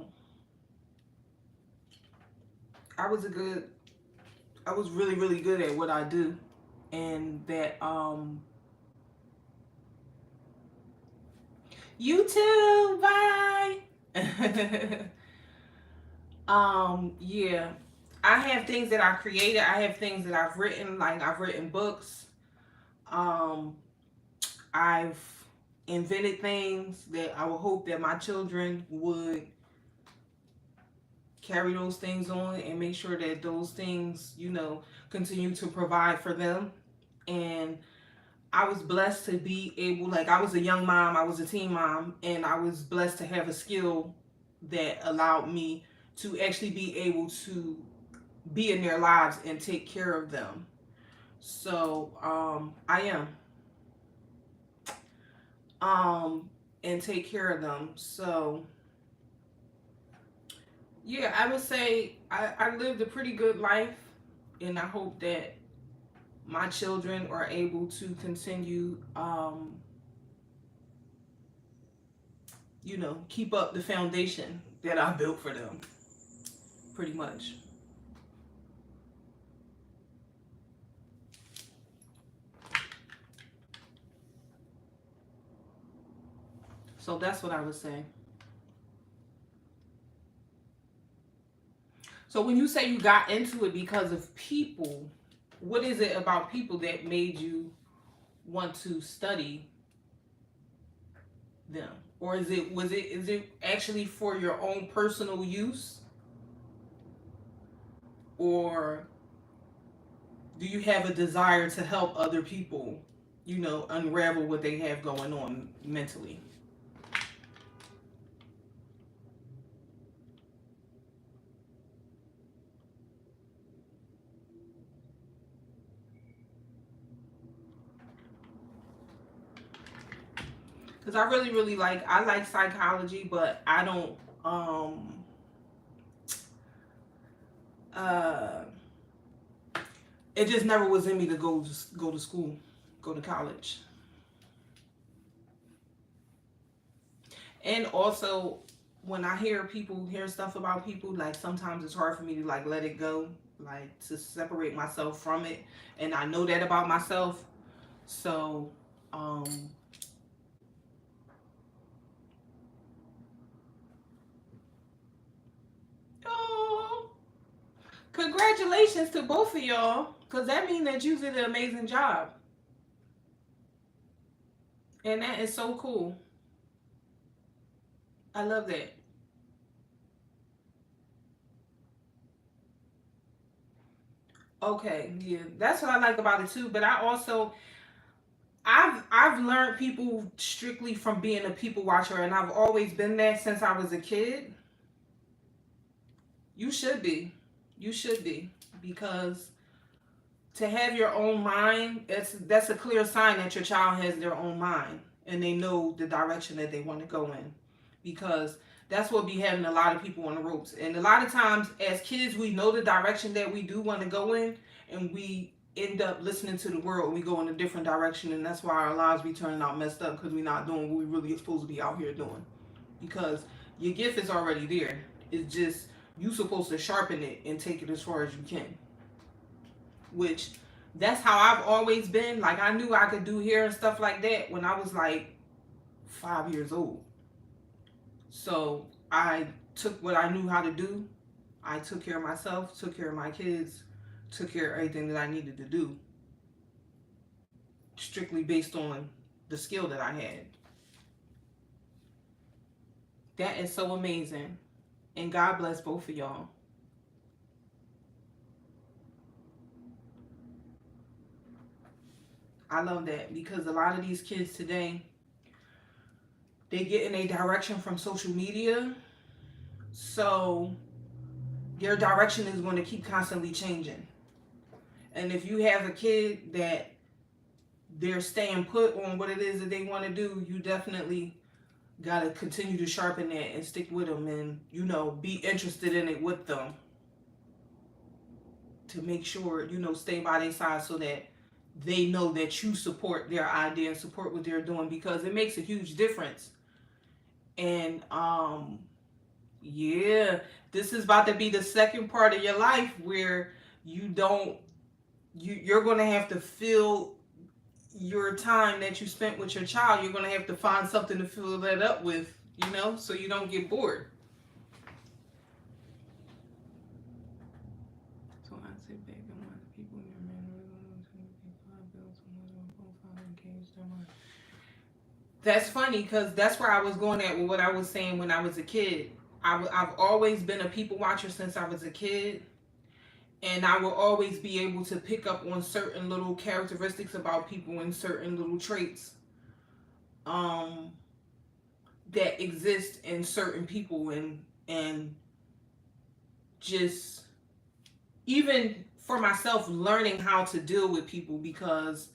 was a good, I was really really good at what I do, and that you too. Bye. Yeah. I have things that I created. I have things that I've written. Like I've written books. Um, I've invented things that I would hope that my children would carry those things on and make sure that those things, continue to provide for them. And I was blessed to be able, like, I was a young mom, I was a teen mom, and I was blessed to have a skill that allowed me to actually be able to be in their lives and take care of them. So, I am, and take care of them. So, yeah, I would say I lived a pretty good life, and I hope that my children are able to continue, keep up the foundation that I built for them, pretty much. So that's what I would say. So when you say you got into it because of people, what is it about people that made you want to study them? Or is it actually for your own personal use? Or do you have a desire to help other people, unravel what they have going on mentally? Because I really, really I like psychology, but I don't, uh, it just never was in me to go to school, go to college. And also, when I hear stuff about people, like sometimes it's hard for me to like let it go, like to separate myself from it. And I know that about myself. So, um, oh, congratulations to both of y'all. Because that means that you did an amazing job. And that is so cool. I love that. Okay, yeah. That's what I like about it too. But I also I've learned people strictly from being a people watcher, and I've always been that since I was a kid. You should be. You should be. Because to have your own mind, that's a clear sign that your child has their own mind and they know the direction that they want to go in. Because that's what be having a lot of people on the ropes. And a lot of times as kids we know the direction that we do want to go in, and we end up listening to the world. We go in a different direction, and that's why our lives be turning out messed up, because we're not doing what we really supposed to be out here doing. Because your gift is already there. It's just you supposed to sharpen it and take it as far as you can. Which that's how I've always been. Like I knew I could do hair and stuff like that when I was like 5 years old. So I took what I knew how to do. I took care of myself, took care of my kids, took care of everything that I needed to do, strictly based on the skill that I had. That is so amazing. And God bless both of y'all. I love that because a lot of these kids today, they get in a direction from social media. So their direction is going to keep constantly changing. And if you have a kid that they're staying put on what it is that they want to do, you definitely got to continue to sharpen that and stick with them, and be interested in it with them, to make sure stay by their side so that they know that you support their idea and support what they're doing, because it makes a huge difference. And yeah, this is about to be the second part of your life where you're going to have to fill your time that you spent with your child. You're going to have to find something to fill that up with, so you don't get bored. So I sit back and watch people in their man. That's funny because that's where I was going at with what I was saying when I was a kid. I've always been a people watcher since I was a kid. And I will always be able to pick up on certain little characteristics about people and certain little traits um, that exist in certain people, and just even for myself learning how to deal with people, because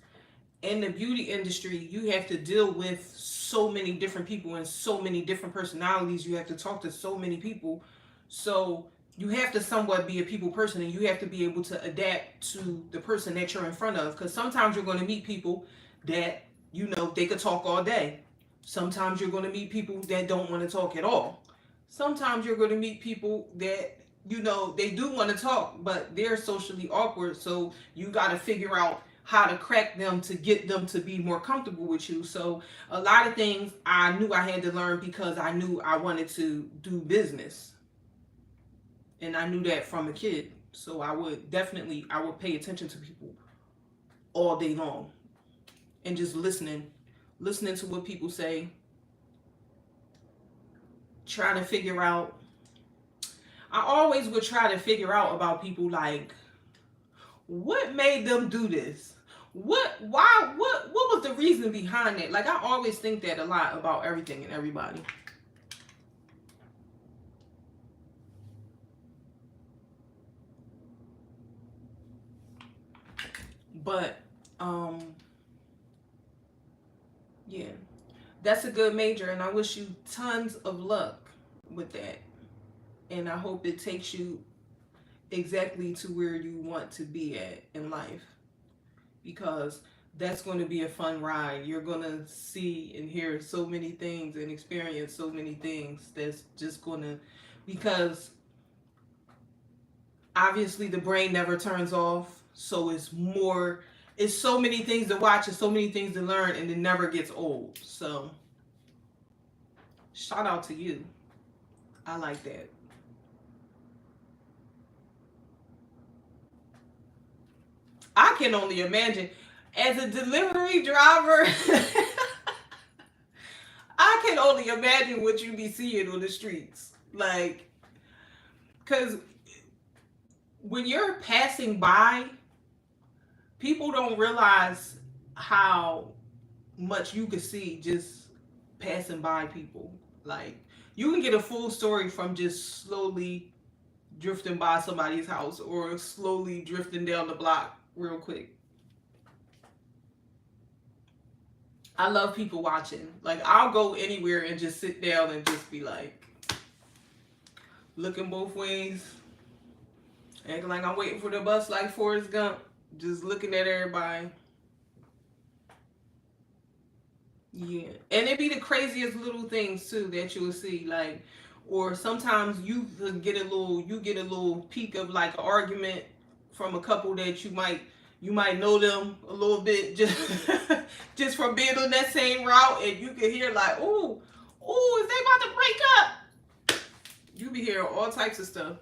in the beauty industry you have to deal with so many different people and so many different personalities. You have to talk to so many people, so you have to somewhat be a people person, and you have to be able to adapt to the person that you're in front of, because sometimes you're going to meet people that they could talk all day. Sometimes you're going to meet people that don't want to talk at all. Sometimes you're going to meet people that they do want to talk, but they're socially awkward, so you got to figure out how to crack them to get them to be more comfortable with you. So a lot of things I knew I had to learn because I knew I wanted to do business. And I knew that from a kid. So I would pay attention to people all day long, and just listening to what people say, trying to figure out. I always would try to figure out about people, like, what made them do this? What was the reason behind it? Like, I always think that a lot about everything and everybody. But yeah, that's a good major, and I wish you tons of luck with that. And I hope it takes you exactly to where you want to be at in life, because that's going to be a fun ride. You're going to see and hear so many things and experience so many things that's just going to, because obviously the brain never turns off, so it's so many things to watch and so many things to learn, and it never gets old. So shout out to you. I like that. I can only imagine. As a delivery driver, I can only imagine what you be seeing on the streets. Like, because when you're passing by, people don't realize how much you could see just passing by people. Like, you can get a full story from just slowly drifting by somebody's house or slowly drifting down the block real quick. I love people watching. Like, I'll go anywhere and just sit down and just be like looking both ways, acting like I'm waiting for the bus like Forrest Gump, just looking at everybody. Yeah, and it be the craziest little things too that you'll see, like, or sometimes you get a little peek of like an argument from a couple that you might know them a little bit just just from being on that same route, and you can hear like, ooh, is they about to break up? You be hearing all types of stuff.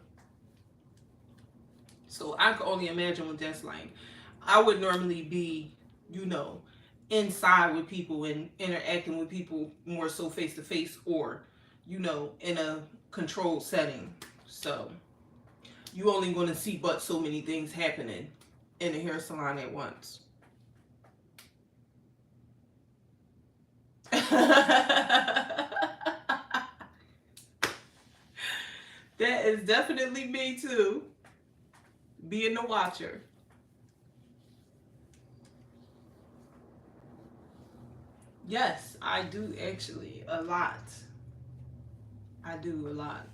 So I can only imagine what that's like. I would normally be, you know, inside with people and interacting with people more so face to face, or, you know, in a controlled setting. So you only going to see but so many things happening in a hair salon at once. That is definitely me too, being the watcher. Yes, I do actually. A lot. I do a lot.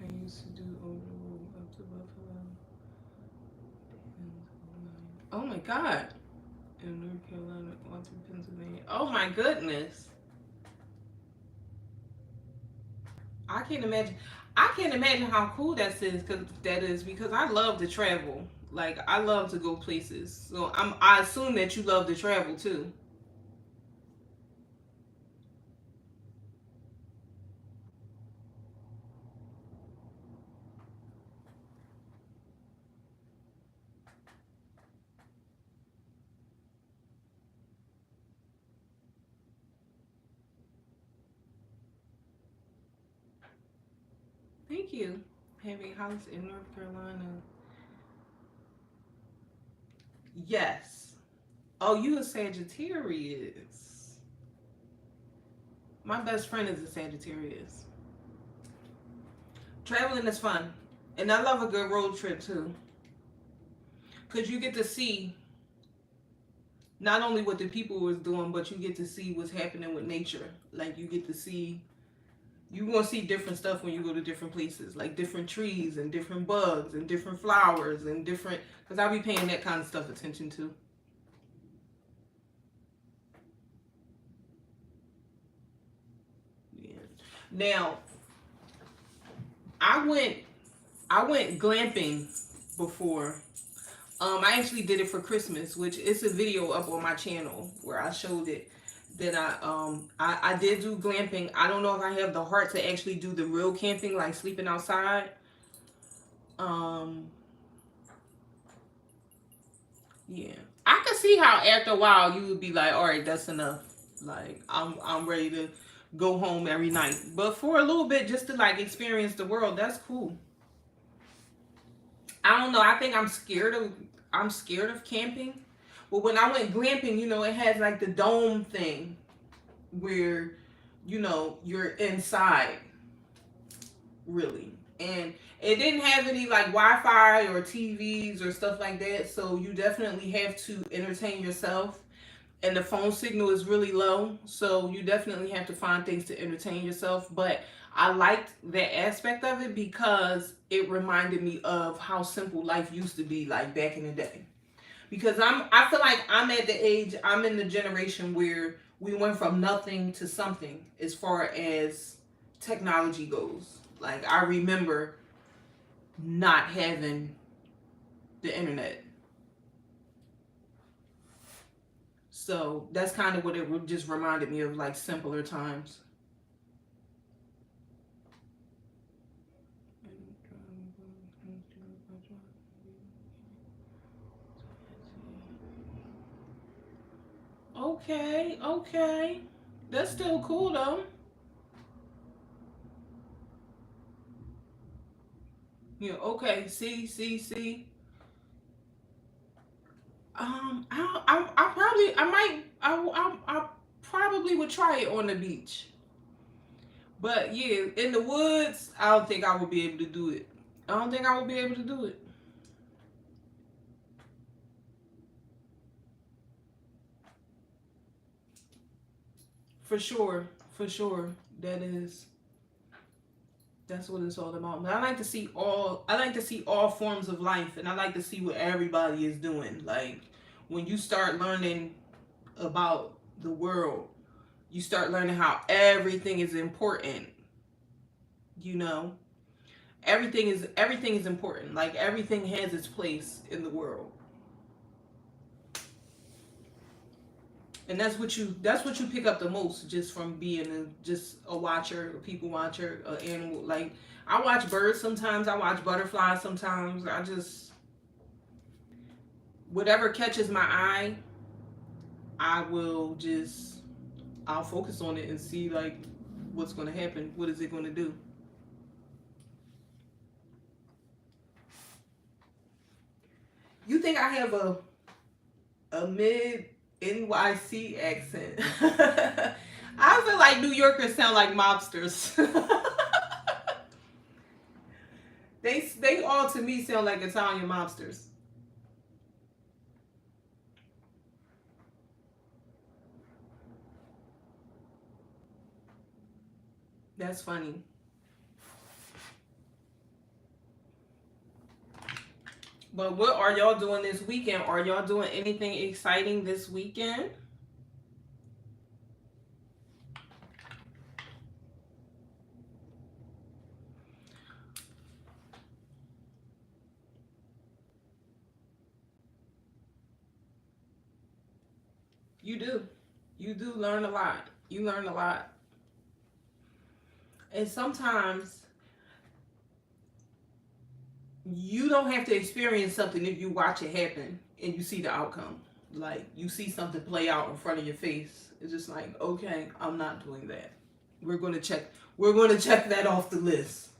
I used to do over the road up to Buffalo. Oh my God. In North Carolina, all through Pennsylvania. Oh my goodness. I can't imagine. I can't imagine how cool that is because I love to travel. Like, I love to go places. So I assume that you love to travel too. Thank you. Having a house in North Carolina. Yes. Oh, you a Sagittarius. My best friend is a Sagittarius. Traveling is fun. And I love a good road trip too. Because you get to see not only what the people is doing, but you get to see what's happening with nature. Like, you get to see, you gonna see different stuff when you go to different places, like different trees and different bugs and different flowers and different, because I be paying that kind of stuff attention to. Yeah. Now, I went I went glamping before. I actually did it for Christmas, which is a video up on my channel where I showed it. That I did do glamping. I don't know if I have the heart to actually do the real camping, like sleeping outside. Um, yeah, I could see how after a while you would be like, all right, that's enough. Like, I'm ready to go home every night. But for a little bit, just to like experience the world, that's cool. I don't know. I think I'm scared of camping. But when I went glamping, it has like the dome thing where you're inside, really. And it didn't have any like Wi-Fi or TVs or stuff like that, so you definitely have to entertain yourself. And the phone signal is really low, so you definitely have to find things to entertain yourself. But I liked that aspect of it because it reminded me of how simple life used to be, like back in the day. Because I feel like I'm in the generation where we went from nothing to something as far as technology goes. Like, I remember not having the internet. So that's kind of what it just reminded me of, like simpler times. Okay, okay. That's still cool though. Yeah, okay. See. I probably would try it on the beach. But yeah, in the woods, I don't think I would be able to do it. I don't think I would be able to do it. For sure, for sure. That is that's what it's all about. But I like to see all forms of life, and I like to see what everybody is doing. Like when you start learning about the world, you start learning how everything is important, you know. Everything is important. Like everything has its place in the world. And that's what you pick up the most just from being just a watcher, a people watcher, an animal. Like I watch birds sometimes, I watch butterflies sometimes. I just whatever catches my eye, I will just I'll focus on it and see like what's going to happen. What is it going to do? You think I have a mid NYC accent? I feel like New Yorkers sound like mobsters. They all to me sound like Italian mobsters. That's funny. But what are y'all doing this weekend? Are y'all doing anything exciting this weekend? You do. You do learn a lot. You learn a lot. And sometimes you don't have to experience something if you watch it happen and you see the outcome. Like you see something play out in front of your face. It's just like, okay, I'm not doing that. We're gonna check that off the list.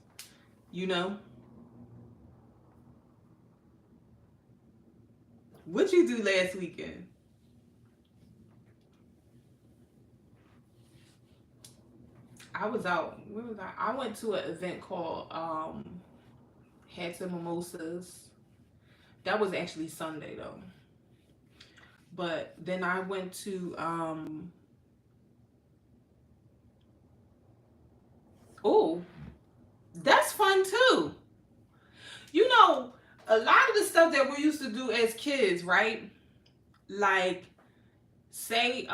You know? What you do last weekend? I was out. Where was I? I went to an event called Had some mimosas. That was actually Sunday though. But then I went to oh, that's fun too. You know, a lot of the stuff that we used to do as kids, right? Like say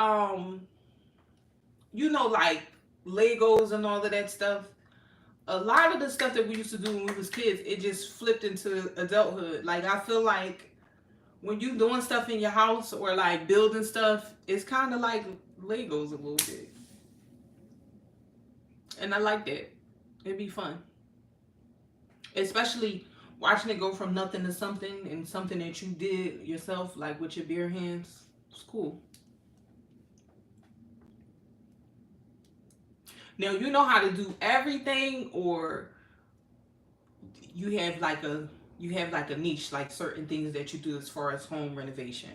like Legos and all of that stuff. A lot of the stuff that we used to do when we was kids, it just flipped into adulthood. Like I feel like when you doing stuff in your house or like building stuff, it's kind of like Legos a little bit. And I like that. It'd be fun. Especially watching it go from nothing to something and something that you did yourself, like with your bare hands. It's cool. Now you know how to do everything, or you have like a you have like a niche, like certain things that you do as far as home renovation.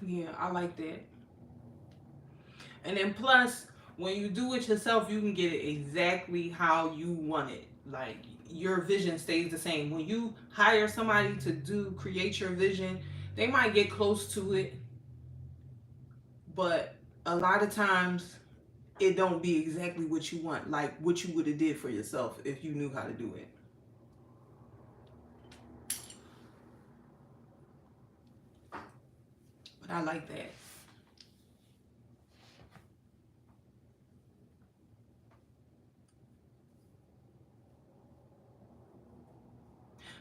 Yeah, I like that. And then plus, when you do it yourself, you can get it exactly how you want it. Like your vision stays the same. When you hire somebody to do create your vision, they might get close to it, but a lot of times it don't be exactly what you want, like what you would have did for yourself if you knew how to do it. But I like that.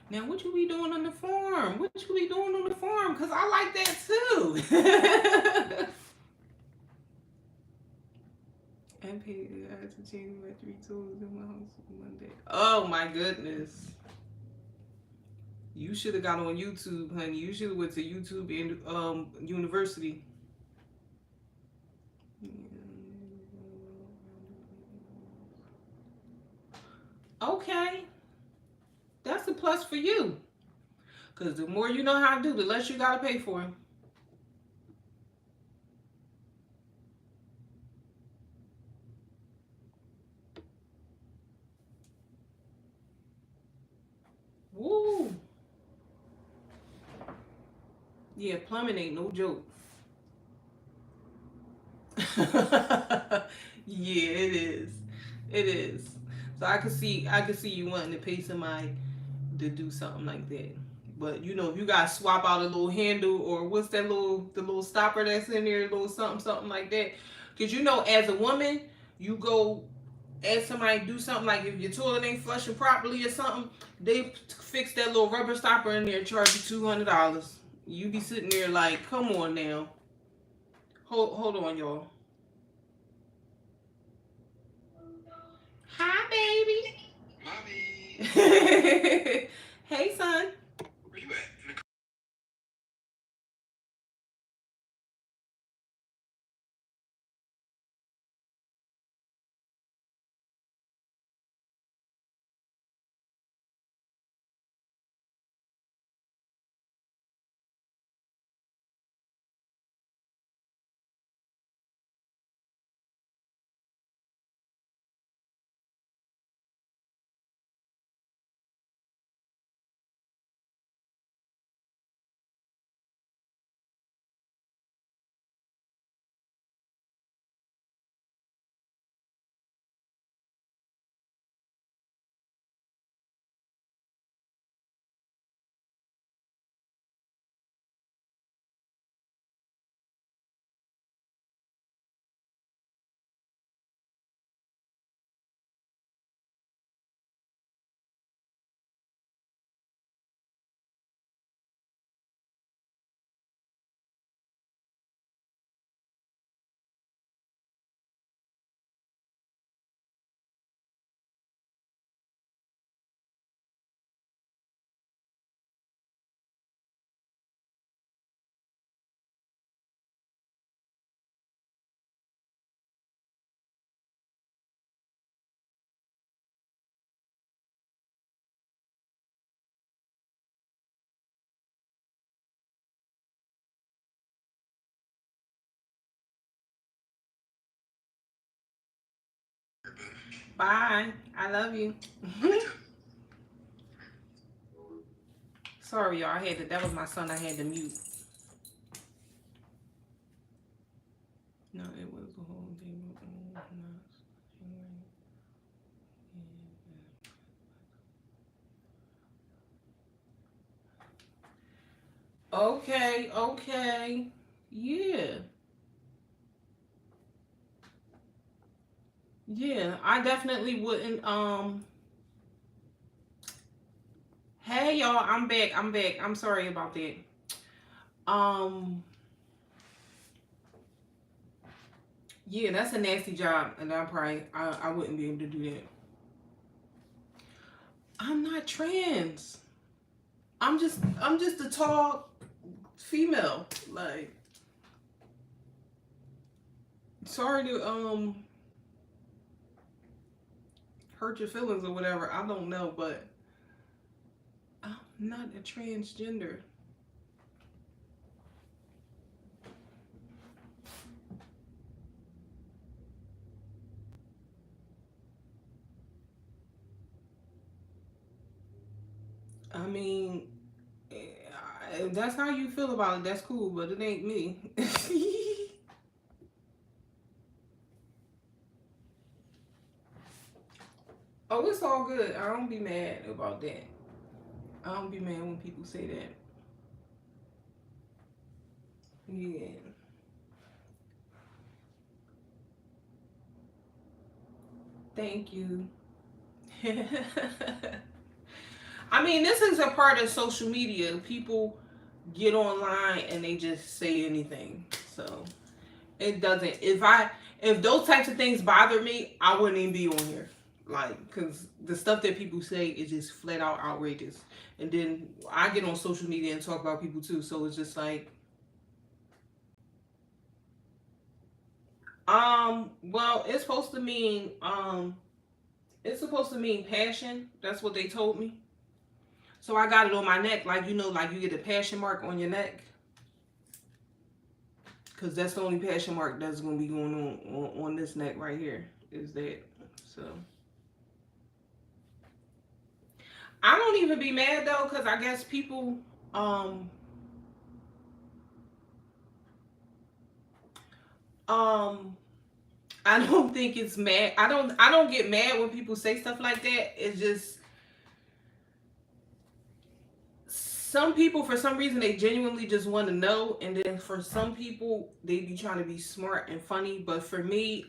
Now, what you be doing on the farm? What you be doing on the farm? Cause I like that too. man paid. I had to change my 3 toes in my house one day. Oh my goodness. You should have got on YouTube, honey. You should have went to YouTube and university. Okay, that's a plus for you. Cause the more you know how to do, the less you gotta pay for it. Woo! Yeah, plumbing ain't no joke. Yeah, it is. It is. So I could see you wanting to pay somebody to do something like that. But you know, if you gotta swap out a little handle or what's that the little stopper that's in there, a little something like that. Cause you know, as a woman, you go ask somebody to do something like if your toilet ain't flushing properly or something, they fix that little rubber stopper in there, charge you $200. You be sitting there like, come on now. Hold on, y'all. Hi, baby. Mommy. Hey, son. Where you at? Bye. I love you. Sorry, y'all. That was my son. I had to mute. No, it was the whole thing. Okay, okay. Yeah. Yeah, I definitely wouldn't hey y'all, I'm back. I'm back. I'm sorry about that. Um yeah, that's a nasty job and I wouldn't be able to do that. I'm not trans. I'm just a tall female. Like sorry to hurt your feelings or whatever. I don't know, but I'm not a transgender. I mean, if that's how you feel about it, that's cool, but it ain't me. Oh, it's all good. I don't be mad about that. I don't be mad when people say that. Yeah. Thank you. I mean, this is a part of social media. People get online and they just say anything. So, It doesn't. If those types of things bother me, I wouldn't even be on here. Like, cause the stuff that people say is just flat out outrageous. And then I get on social media and talk about people too. So it's just like, well, it's supposed to mean passion. That's what they told me. So I got it on my neck, like like you get a passion mark on your neck. Cause that's the only passion mark that's gonna be going on this neck right here. Is that so? I don't even be mad though, cause I guess people um I don't think it's mad. I don't get mad when people say stuff like that. It's just some people for some reason they genuinely just want to know, and then for some people they be trying to be smart and funny. But for me,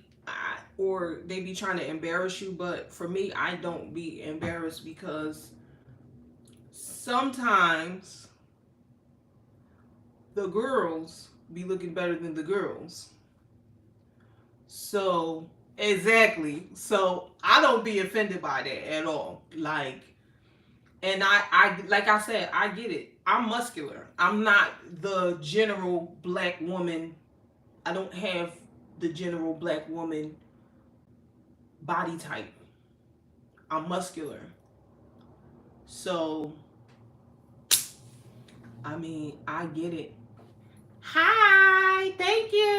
or they be trying to embarrass you. But for me, I don't be embarrassed because sometimes the girls be looking better than the girls. So exactly. So I don't be offended by that at all. Like, and I like I said, I get it. I'm muscular. I'm not the general black woman. I don't have the general black woman body type. I'm muscular. So I mean, I get it. Hi, thank you.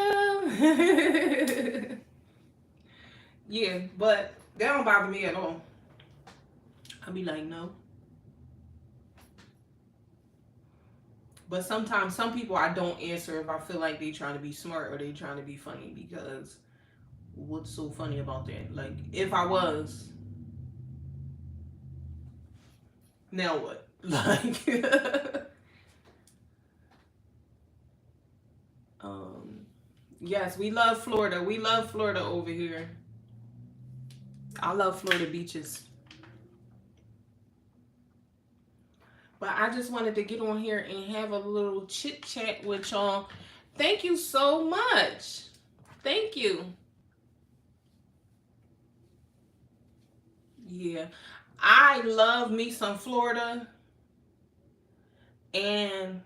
Yeah, but that don't bother me at all. I be like, no. But sometimes some people I don't answer if I feel like they trying to be smart or they trying to be funny, because what's so funny about that? Like, if I was, now what? Like, um, yes, we love Florida. We love Florida over here. I love Florida beaches. But I just wanted to get on here and have a little chit chat with y'all. Thank you so much. Thank you. Yeah. I love me some Florida. And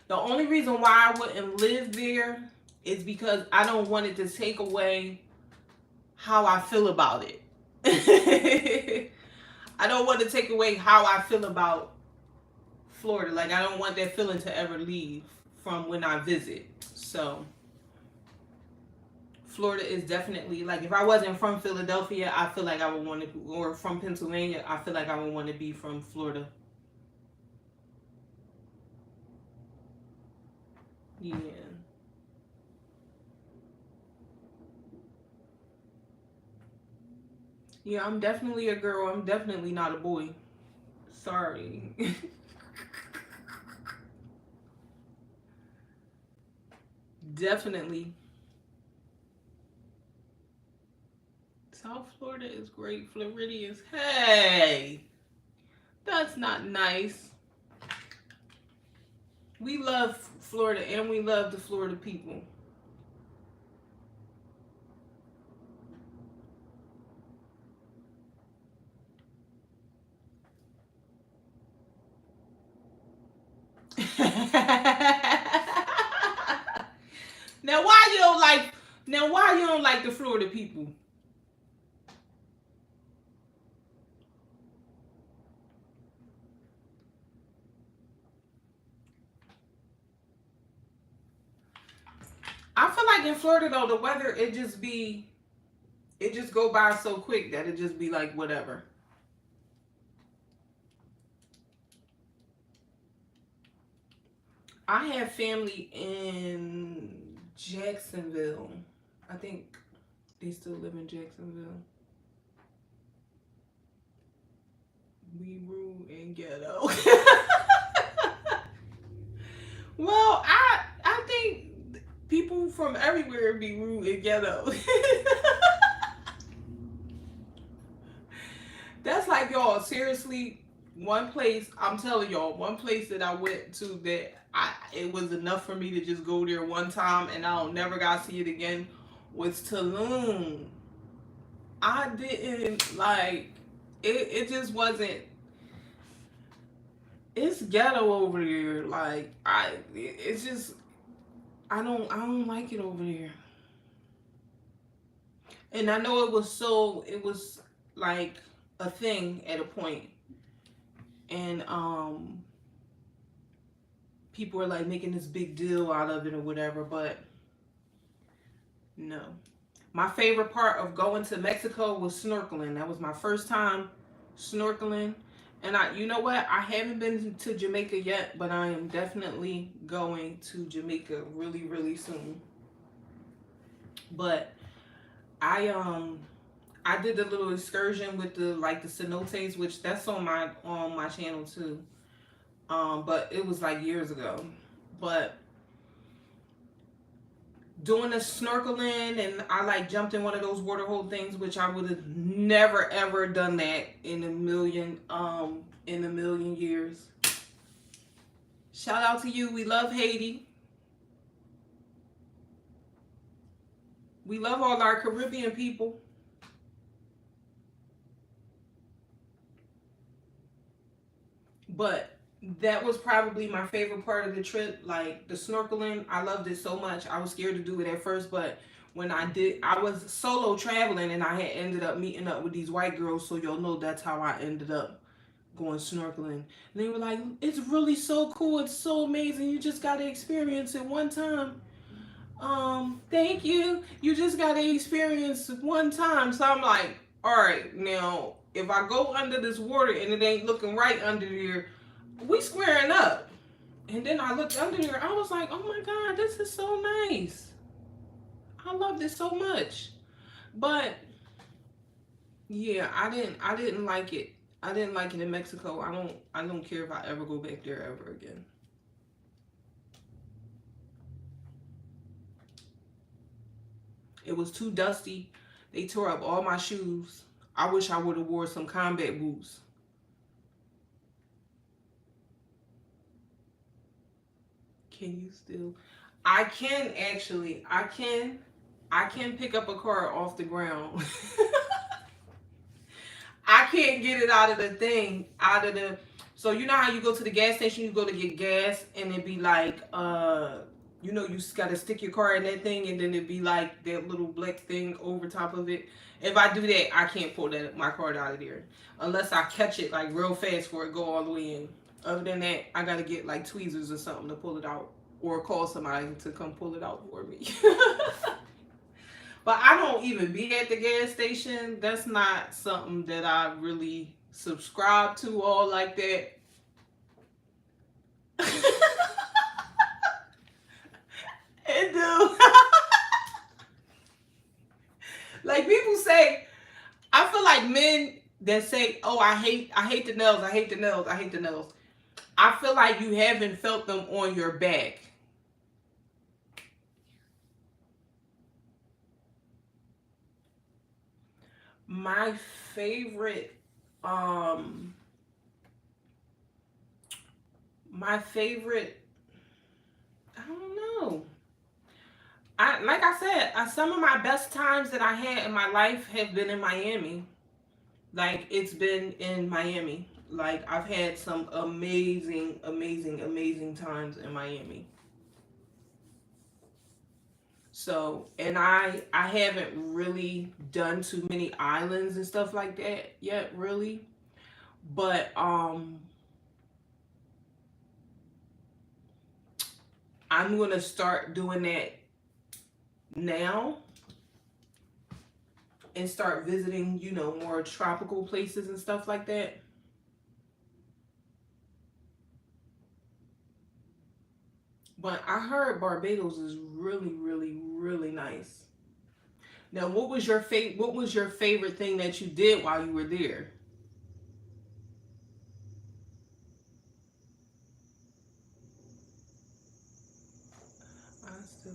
the only reason why I wouldn't live there is because I don't want it to take away how I feel about it. I don't want to take away how I feel about Florida. Like, I don't want that feeling to ever leave from when I visit. So Florida is definitely, like, if I wasn't from Philadelphia, I feel like I would want to, or from Pennsylvania, I feel like I would want to be from Florida. Yeah. Yeah, I'm definitely a girl. I'm definitely not a boy. Sorry. Definitely. South Florida is great. Floridians, hey, that's not nice. We love Florida and we love the Florida people. Now why you don't like now why you don't like the Florida people? I feel like in Florida though, the weather it just go by so quick that it just be like whatever. I have family in Jacksonville. I think they still live in Jacksonville. We rule in ghetto. Well, I think people from everywhere be rude and ghetto. That's like, y'all, seriously, one place, I'm telling y'all, one place that I went to that it was enough for me to just go there one time and I don't never got to see it again was Tulum. I didn't like it just wasn't it's ghetto over there. Like it's just I don't like it over there. And I know it was like a thing at a point. And people are like making this big deal out of it or whatever, but no. My favorite part of going to Mexico was snorkeling. That was my first time snorkeling. And you know what? I haven't been to Jamaica yet, but I am definitely going to Jamaica really, really soon. But I did a little excursion with the cenotes, which that's on my channel too. But it was like years ago. But doing the snorkeling and I like jumped in one of those water hole things, which I would have never ever done that in a million years. Shout out to you. We love Haiti. We love all our Caribbean people. But that was probably my favorite part of the trip. Like the snorkeling, I loved it so much. I was scared to do it at first, but when I did, I was solo traveling and I had ended up meeting up with these white girls. So you'll know that's how I ended up going snorkeling. And they were like, it's really so cool. It's so amazing. You just got to experience it one time. Thank you. You just got to experience it one time. So I'm like, all right, now if I go under this water and it ain't looking right under there, we squaring up. And then I looked under there. I was like, oh my God, this is so nice. I love this so much. But yeah, I didn't like it. I didn't like it in Mexico. I don't care if I ever go back there ever again. It was too dusty. They tore up all my shoes. I wish I would have wore some combat boots. Can you still? I can actually. I can pick up a car off the ground. I can't get it out of the thing, out of the. So you know how you go to the gas station, you go to get gas, and it be like, you just gotta stick your car in that thing, and then it be like that little black thing over top of it. If I do that, I can't pull my card out of there unless I catch it like real fast for it go all the way in. Other than that, I gotta get like tweezers or something to pull it out, or call somebody to come pull it out for me. But I don't even be at the gas station. That's not something that I really subscribe to all like that. It do. Like people say, I feel like men that say, "Oh, I hate the nails, I hate the nails, I hate the nails." I feel like you haven't felt them on your back. My favorite, um, my favorite, I don't know. Like I said, some of my best times that I had in my life have been in Miami. Like it's been in Miami. Like I've had some amazing, amazing, amazing times in Miami. So, and I haven't really done too many islands and stuff like that yet, really. But I'm gonna start doing that now and start visiting, more tropical places and stuff like that. But I heard Barbados is really, really, really nice. Now, what was your favorite thing that you did while you were there? I still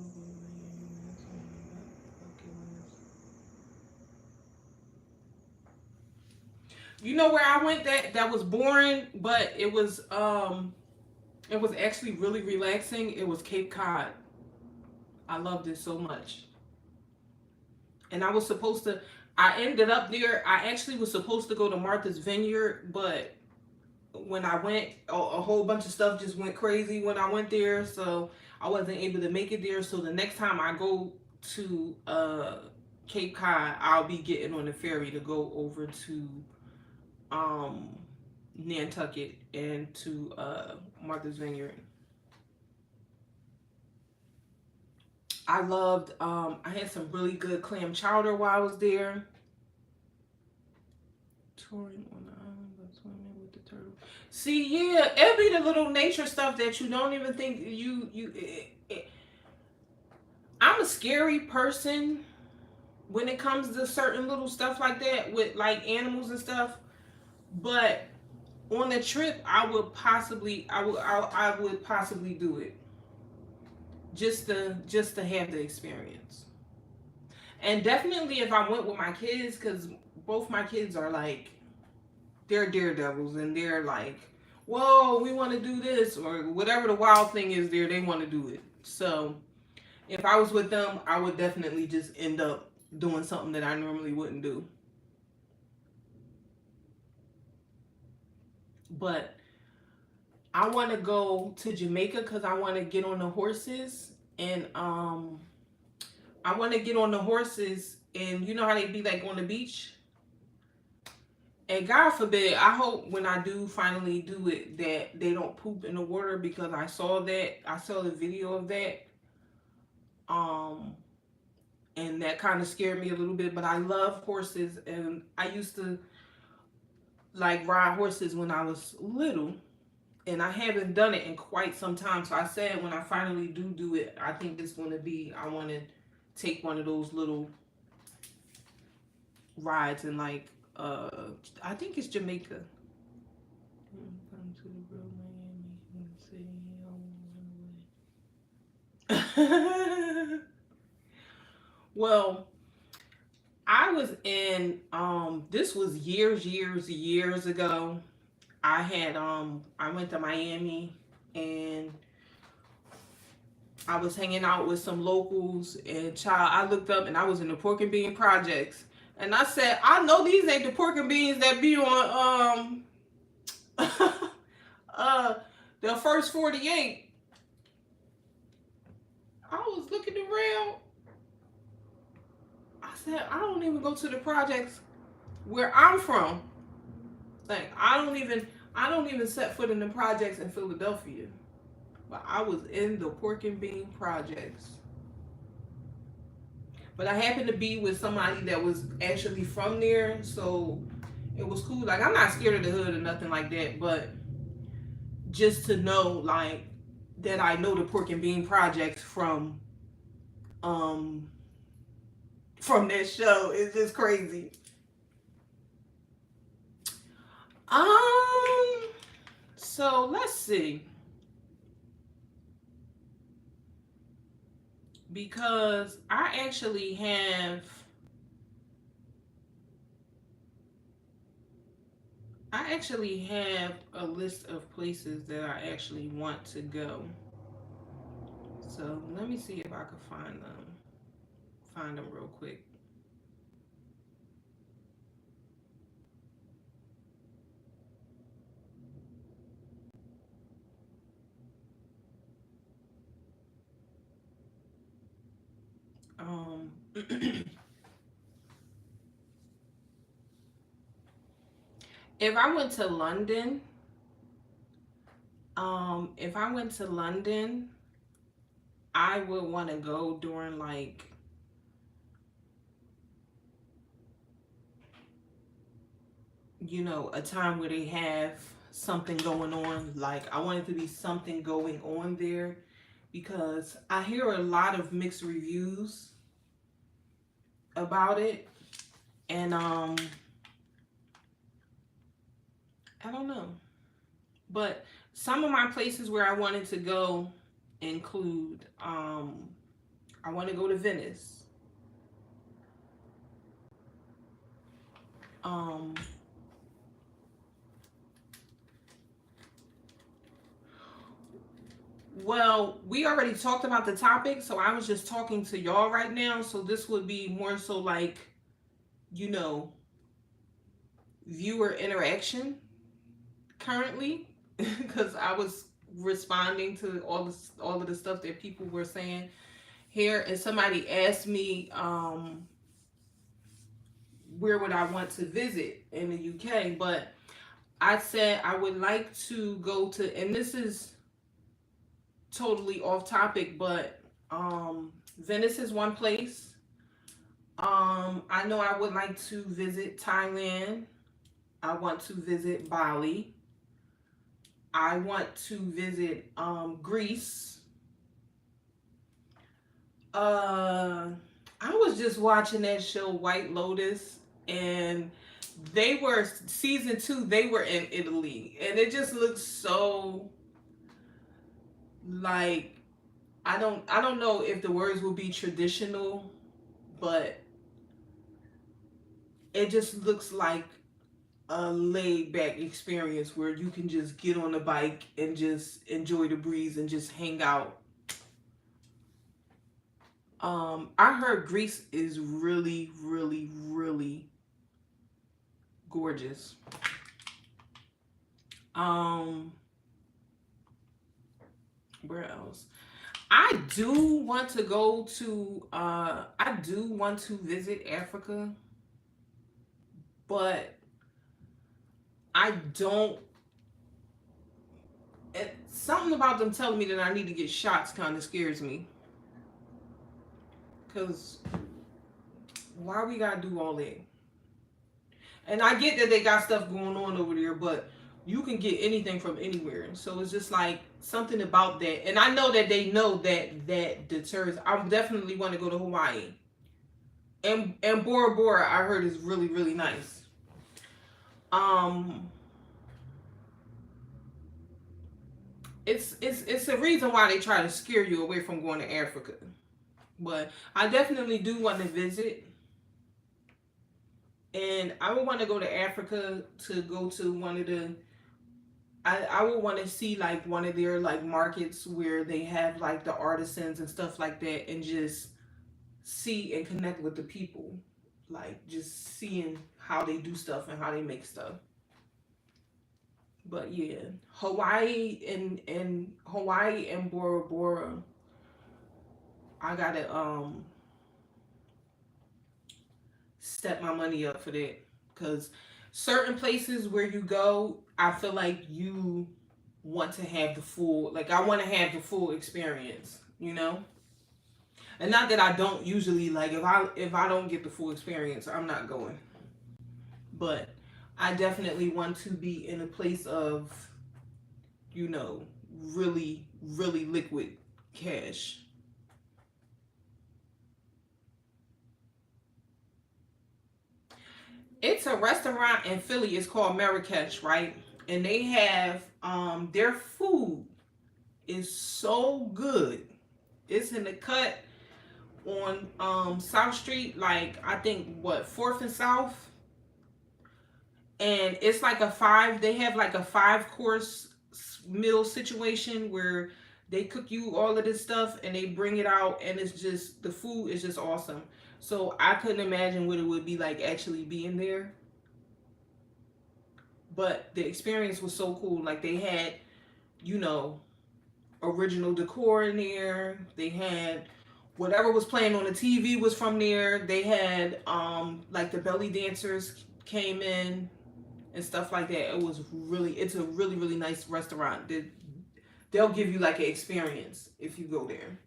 You know where I went that was boring, but it was actually really relaxing. It was Cape Cod. I loved it so much. And I was supposed to I ended up there. I actually was supposed to go to Martha's Vineyard, but when I went, a whole bunch of stuff just went crazy when I went there, so I wasn't able to make it there. So the next time I go to Cape Cod, I'll be getting on the ferry to go over to um, Nantucket and to Martha's Vineyard. I loved. I had some really good clam chowder while I was there. Touring on the island, but swimming with the turtle. See, yeah, it'll be the little nature stuff that you don't even think I'm a scary person when it comes to certain little stuff like that with like animals and stuff. But on a trip, I would possibly do it just to have the experience. And definitely if I went with my kids, because both my kids are like they're daredevils and they're like, whoa, we want to do this or whatever the wild thing is there, they want to do it. So if I was with them, I would definitely just end up doing something that I normally wouldn't do. But I want to go to Jamaica because I want to get on the horses and I want to get on the horses and you know how they be like on the beach. And God forbid, I hope when I do finally do it that they don't poop in the water because I saw the video of that. Um, and that kind of scared me a little bit, but I love horses and I used to like ride horses when I was little and I haven't done it in quite some time. So I said when I finally do it, I think it's going to be I want to take one of those little rides and like I think it's Jamaica. Come to the real Miami. Well, I was in this was years ago. I went to Miami and I was hanging out with some locals and child I looked up and I was in the pork and bean projects. And I said, I know these ain't the pork and beans that be on uh the first 48. I was looking around. I said, I don't even go to the projects where I'm from. Like I don't even set foot in the projects in Philadelphia. But I was in the pork and bean projects. But I happened to be with somebody that was actually from there, so it was cool. Like I'm not scared of the hood or nothing like that, but just to know like that I know the pork and bean projects um from that show is just crazy. Um so let's see. Because I actually have a list of places that I actually want to go. So let me see if I can find them real quick. Um, if I went to London, if I went to London, I would want to go during like a time where they have something going on. Like I want it to be something going on there because I hear a lot of mixed reviews about it, and I don't know. But some of my places where I wanted to go include I want to go to Venice. Um Well, we already talked about the topic, so I was just talking to y'all right now. So this would be more so like, you know, viewer interaction currently, because I was responding to all of the stuff that people were saying here, and somebody asked me, where would I want to visit in the UK, but I said I would like to go to, and this is totally off topic, but Venice is one place. I know I would like to visit Thailand. I want to visit Bali. I want to visit Greece. Uh, I was just watching that show White Lotus, and they were season 2. They were in Italy, and it just looks so like I don't know if the words will be traditional, but it just looks like a laid back experience where you can just get on the bike and just enjoy the breeze and just hang out. I heard Greece is really, really, really gorgeous. Um, where else? I do want to visit Africa, but I don't something about them telling me that I need to get shots kind of scares me. Cause why we gotta do all that? And I get that they got stuff going on over there, but you can get anything from anywhere. So it's just like something about that. And I know that they know that that deters. I definitely want to go to Hawaii. And Bora Bora, I heard is really really nice. Um, it's a reason why they try to scare you away from going to Africa. But I definitely do want to visit, and I would want to go to Africa to go to one of the. I would want to see like one of their like markets where they have like the artisans and stuff like that, and just see and connect with the people, like just seeing how they do stuff and how they make stuff. But yeah, Hawaii and Bora Bora, I gotta step my money up for that, because certain places where you go, I feel like you want to have the full, like I want to have the full experience, you know. And not that I don't usually, like if I don't get the full experience, I'm not going. But I definitely want to be in a place of, you know, really really liquid cash. It's a restaurant in Philly. It's called Marrakesh, right? And they have their food is so good. It's in the cut on South Street, like I think what, Fourth and South, and it's like a five. They have like a 5 course meal situation where they cook you all of this stuff and they bring it out, and it's just the food is just awesome. So I couldn't imagine what it would be like actually being there, but the experience was so cool. Like they had, you know, original decor in there. They had whatever was playing on the TV was from there. They had like the belly dancers came in and stuff like that. It's a really really nice restaurant. They'll give you like an experience if you go there.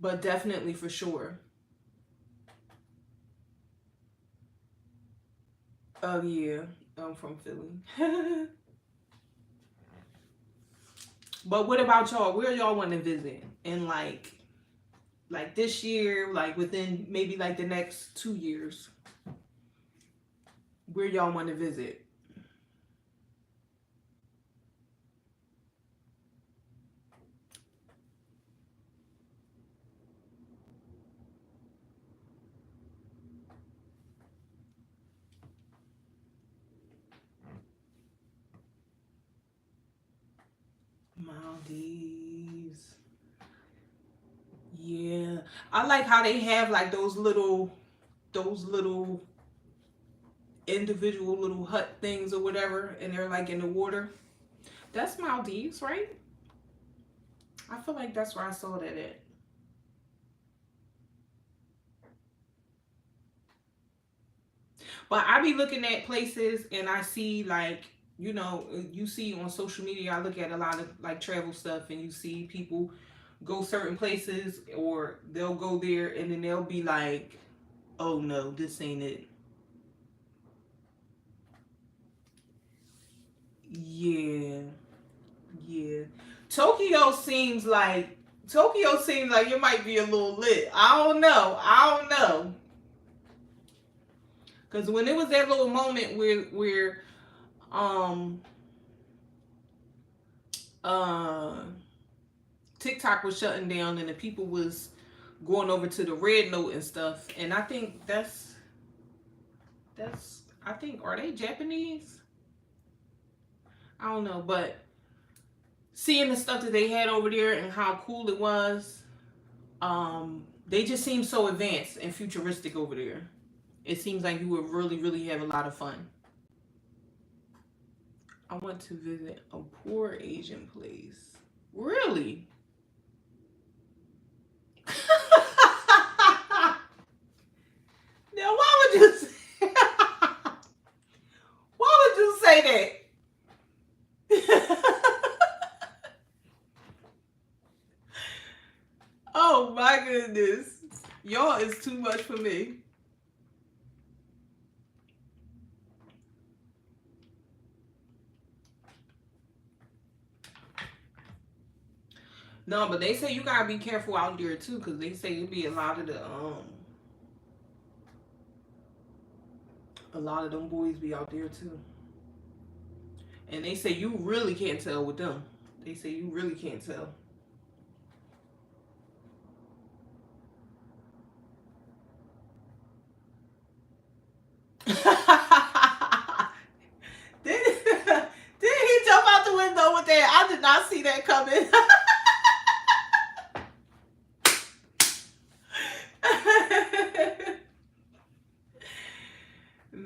But definitely for sure. Oh yeah, I'm from Philly. But what about y'all? Where y'all want to visit? And like this year, like within maybe like the next 2 years, where y'all want to visit? Maldives. Yeah. I like how they have like those little individual little hut things or whatever, and they're like in the water. That's Maldives, right? I feel like that's where I saw that at. But I be looking at places and I see like, you see on social media, I look at a lot of like travel stuff and you see people go certain places or they'll go there and then they'll be like, oh no, this ain't it. Yeah, yeah. Tokyo seems like Tokyo seems like it might be a little lit. I don't know. I don't know. Cause when it was that little moment where um uh TikTok was shutting down and the people was going over to the red note and stuff, and I think that's I think are they Japanese? I don't know, but seeing the stuff that they had over there and how cool it was, they just seem so advanced and futuristic over there. It seems like you would really, really have a lot of fun. I want to visit a poor Asian place. Really? Now, why would you say, why would you say that? Oh my goodness. Y'all is too much for me. No, but they say you gotta be careful out there too, cause they say it be a lot of them boys be out there too, and they say you really can't tell with them. They say you really can't tell. did, did he jump out the window with that? I did not see that coming.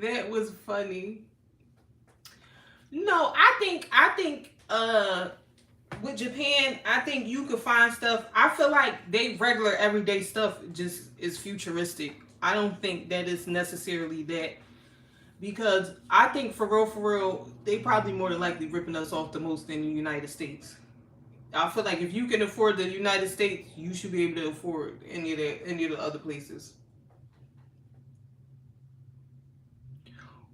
That was funny. No, I think with Japan, I think you could find stuff. I feel like they regular everyday stuff just is futuristic. I don't think that is necessarily that, because I think for real, they probably more than likely ripping us off the most in the United States. I feel like if you can afford the United States, you should be able to afford any of the other places.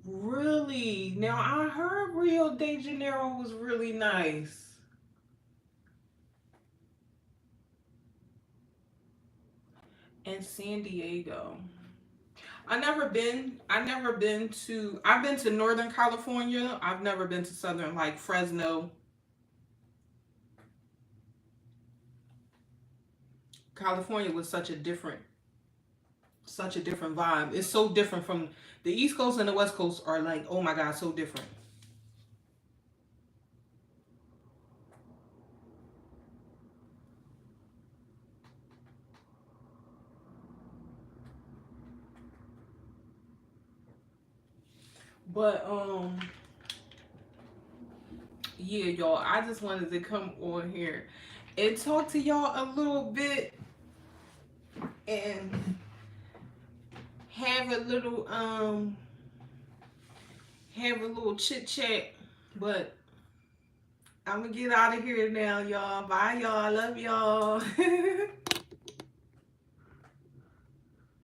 Really? Now I heard Rio de Janeiro was really nice. And San Diego. I've been to Northern California. I've never been to Southern, like Fresno. California was such a different vibe. It's so different from the East Coast and the West Coast are like, oh my God, so different. But yeah, y'all, I just wanted to come on here and talk to y'all a little bit and have a little chit chat. But I'm gonna get out of here now, y'all. Bye, y'all. I love y'all.